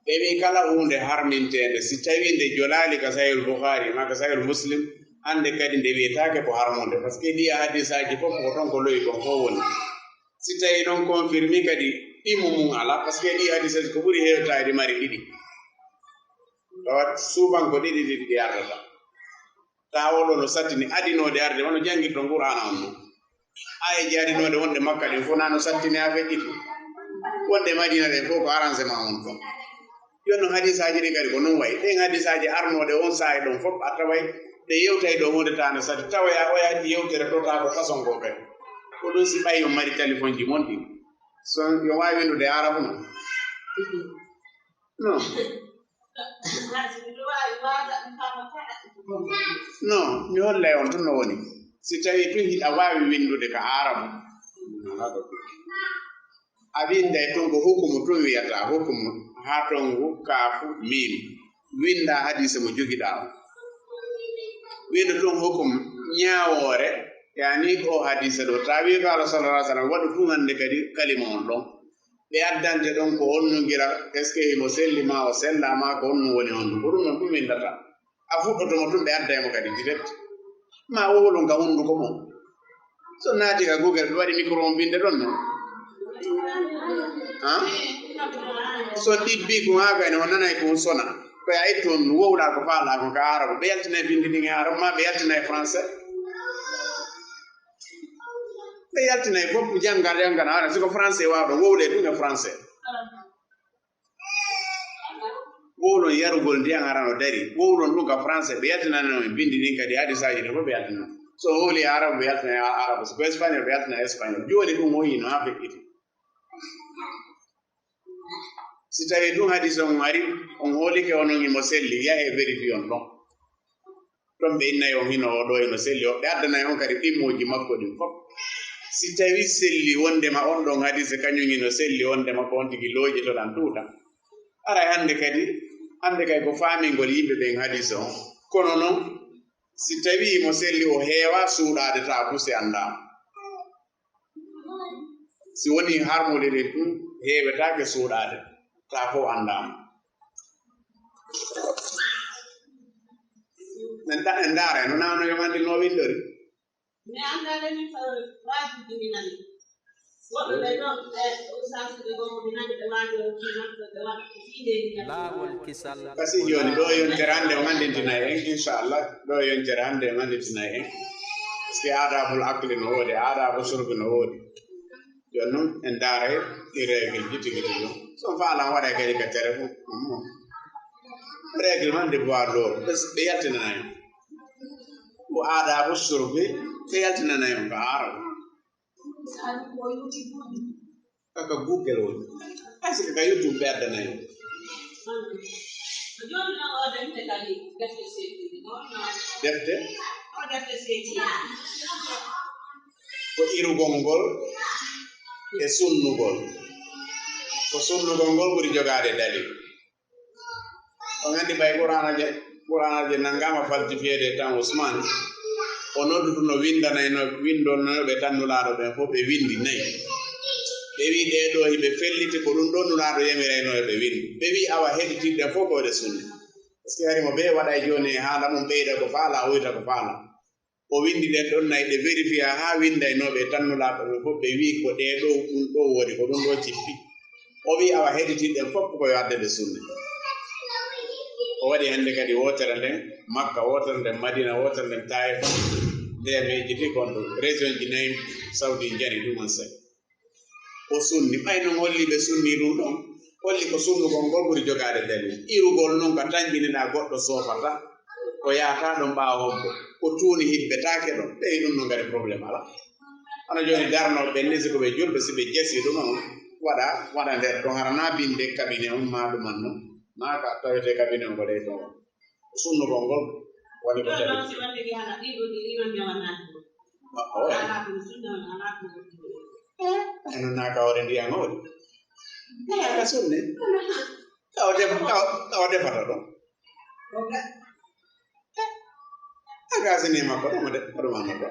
ɓe wi kala hunde harmintede si tawi nde jolali ka sahihul Bukhari maka sahihul Muslim hande kadi nde wiyetake ko harmunde par ce que ɗiya hadisaji fof ko ton ko loyi kon fof woni si tawi ɗon confirmi kadi ɗimo mum ala par ce que ɗi hadisaji ko ɓuri hewtade mari ɗiɗi ɗowat suufanko ɗiɗi ɗi ardata tawoɗo no sattini adinode arde wono jangirto Qur'ana on ɗum ayeji adinode wonde makka ɗin fof nano sattini ha feƴƴiti wonde madina ɗen fof ko arrangement on ton jonno hadisaji ɗi kadi ko non wayi ɗen hadisaji arnode on saahe ɗon fof a taway ɗe yewtay ɗo hunde tane sati tawa o yaadi yewtere tota ko façon go kadi ko ɗum si ɓayi on mari téléphone ji mon ɗin so yo wawi windude arabe non non non mi hollay on tun no woni si tawi tun hiɗa wawi windude ka arabe a winday tun ko hukumu tun wiyata hukumu ha ton hukkafu min winda hadise mo jogiɗa o windu tun hukum ñawoore yani ko hadise ɗo ta wi ko Allah sallallahu alaihi wasallam waɗu tun hande kadi kalima on ɗon ɓe addante ɗon ko honnugira est ce que himo sellima o sellama ko honnu woni honnu ko ɗum noon ɗum windata a fuɗɗotomo tun ɓe addaymo kadi direct ma wowolon ka honduko mum so naati ka Google ɓe waɗi micro on binde ɗon no so ɗibbi ko ha kayne o nanay ko sona koye a itton wowɗa ko faala ko ka arabe ɓe yaltina e bindi ɗin e arabe ma ɓe yaltina e français ɓe yaltina e fof janngana ara siko français wawɗo wowɗe ɗum e français wowlon yarugol ndiyan arano dari wowlon ɗum ka français ɓe yaltinano e bindi ɗin kadi hadisaji ɗe fof ɓe yaltina so hooli arabe ɓe yaltina e arabe siko espagnol ɓe yaltina e espagnol joni ɗum woyino ha feƴƴiti si tawi ɗum hadise on ari on hoolike onon imo selli yahe vérifie on ɗon ɗon ɓe innayi on hino oɗo ino selli o ɓe addanayi on kadi ɗimmoji makko ɗin fof si tawi selli wondema on ɗon hadise kañum ino selli wondema ko on tigi looƴitoɗan tuuta aray hande kadi ko faamingol yimɓe ɓen hadise on kono noon si tawi imo selli o heewa suuɗade ta kuse andama si woni harmude ɗen ɗum heewetake suuɗade ta ko andama en daare no nawno yo mandi no windori me andare ni raati diminani wodo be non Oustaz de gomo dinande be wando de wando ide laawolkisal kasi joni ɗo yonterande o gandintina en inchallah ɗo yonterande o gandintina en parce que adabul akli no woodi adabul surbi no woodi joni noon en daare ɗi règle ji tigi tigi son faalan waɗa kadi ka tere fof règle man devoir loro ɓe yaltinana en ko adabul surbi ɓe yaltinana en ko arabe kaka google woni est ce que ka youtube ɓe addana en defte ko irugol ngol e sunnugol ko sunnugol ngol ɓuri jogade dalil o gandi ɓay qur'anaje nangama falsifiede tan Ousmane o noddutuno windanayno windonnoɓe tan nulaɗo ɓen fof ɓe windi nayi ɓe wi ɗeɗo hiɓe felliti ko ɗum ɗo nulaɗo yamirayno ɓe windi ɓe wi awa heɗitiɗɗen fof kode sunni par ce que harimo ɓe waɗa joni e haala mum ɓeyɗa ko faala oyta ko faala o windi ɗen ɗon nayi ɗe vérifié ha windaynoɓe tan nulaɗo ɓe fof ɓe wi ko ɗeɗo ɗum ɗo woni ko ɗum ɗo cippi o wi awa heɗitiɗɗen fof koye waddede sunni o waɗi hannde kadi wotere nden Makka wotere nden Madina wotere nden Taif ndemeji ɗi kon ɗo région ji nayi Saudi jani ɗum on sayi o sunni ɓayno holliɓe sunni ɗum ɗon holli ko sunnugol ngol ɓuri jogade dalil irugol noon ko tanƴiniɗa goɗɗo sofata o yahata ɗon ɓawa hobbo ko tuuni hibbetake ɗon ɓey ɗum no gari probléme ala hono joni darnoɓe ɓenni siko ɓe julɓe si ɓe jesi ɗum on waɗa nder ɗon hara na binde cabinet on ma ɗuman noon ma ka tawete cabinet on ko ɗey ɗon sunnugol ngol woni ko tawi eno na kawre ndiyan oɗi ka sunne kaw defata ɗon agasini makko ɗo oɗo manno ɗo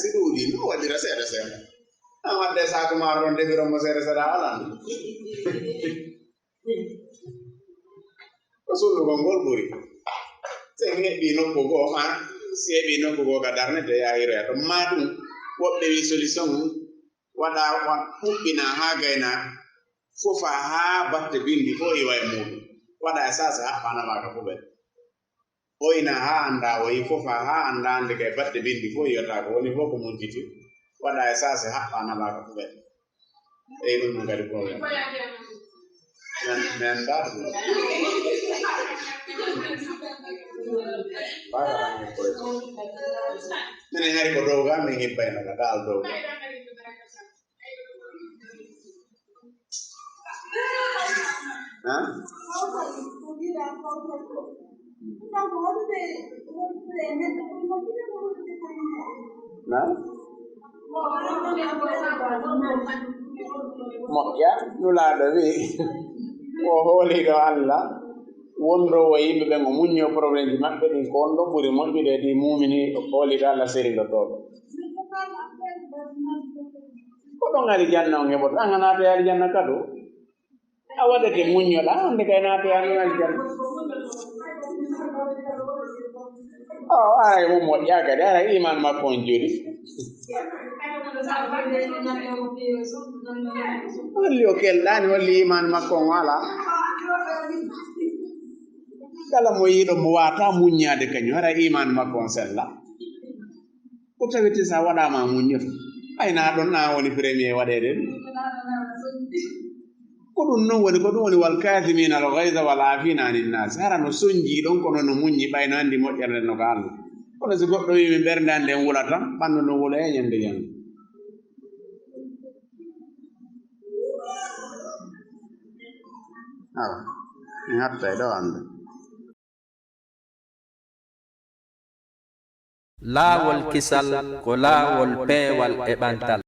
si ɗuuɗi no waɗira seeɗa seeɗa an wadde saku maaro ɗon defironmo seeɗa seeɗa alan ko sunnugol ngol ɓuri sen heɓɓi nokku goo si heɓi nokku goo ka darnete yahiroya ɗum ma ɗum woɓɓe wi solution waɗa huɓɓina ha gayna fofa ha batte bindi fo iwa e muɗum waɗa e sasa haɓɓanamaka fo ɓen oyna ha anda o yi fofa ha anda ande kay batte bindi fo yiyata ko woni fof ko muntiti waɗa e sasa haɓɓanamaka fo ɓen eyi ɗum no kadi probléme men data ɗum minen hari ko dow ga min hibbaynoga dal dow ga moƴƴa nulaɗo wi o hooliɗo Allah wondowo yimɓe ɓen o muñño probléme ji maɓɓe ɗin ko on ɗon ɓuri moƴƴude ɗi mumini hooliɗo Allah serindotoɗo ko ɗon alijanna on heɓoto an a naatoy alijanna kadu a waɗete muññoɗa hande kay naatoyani alijanna o aray mum moƴƴa kadi ara iman makko on juri holli o kelɗani holli iman makko on ala kala mo yiɗo mo wata muññade kañum hara iman makko on sella ko tawiti sa waɗama muññoto ayna ɗon na woni premier waɗede ɗum ko ɗum noon woni ko ɗum woni wal kathimina al ghayza wal afina anin nas hara no soñji ɗon kono no muññi ɓayno andi moƴƴere no ko Allah kono so goɗɗo wimi ɓernde ande en wula tan ɓandu no wula e ñande jang awa mi hattay ɗo ande laawol kisal ko laawol peewal e ɓantal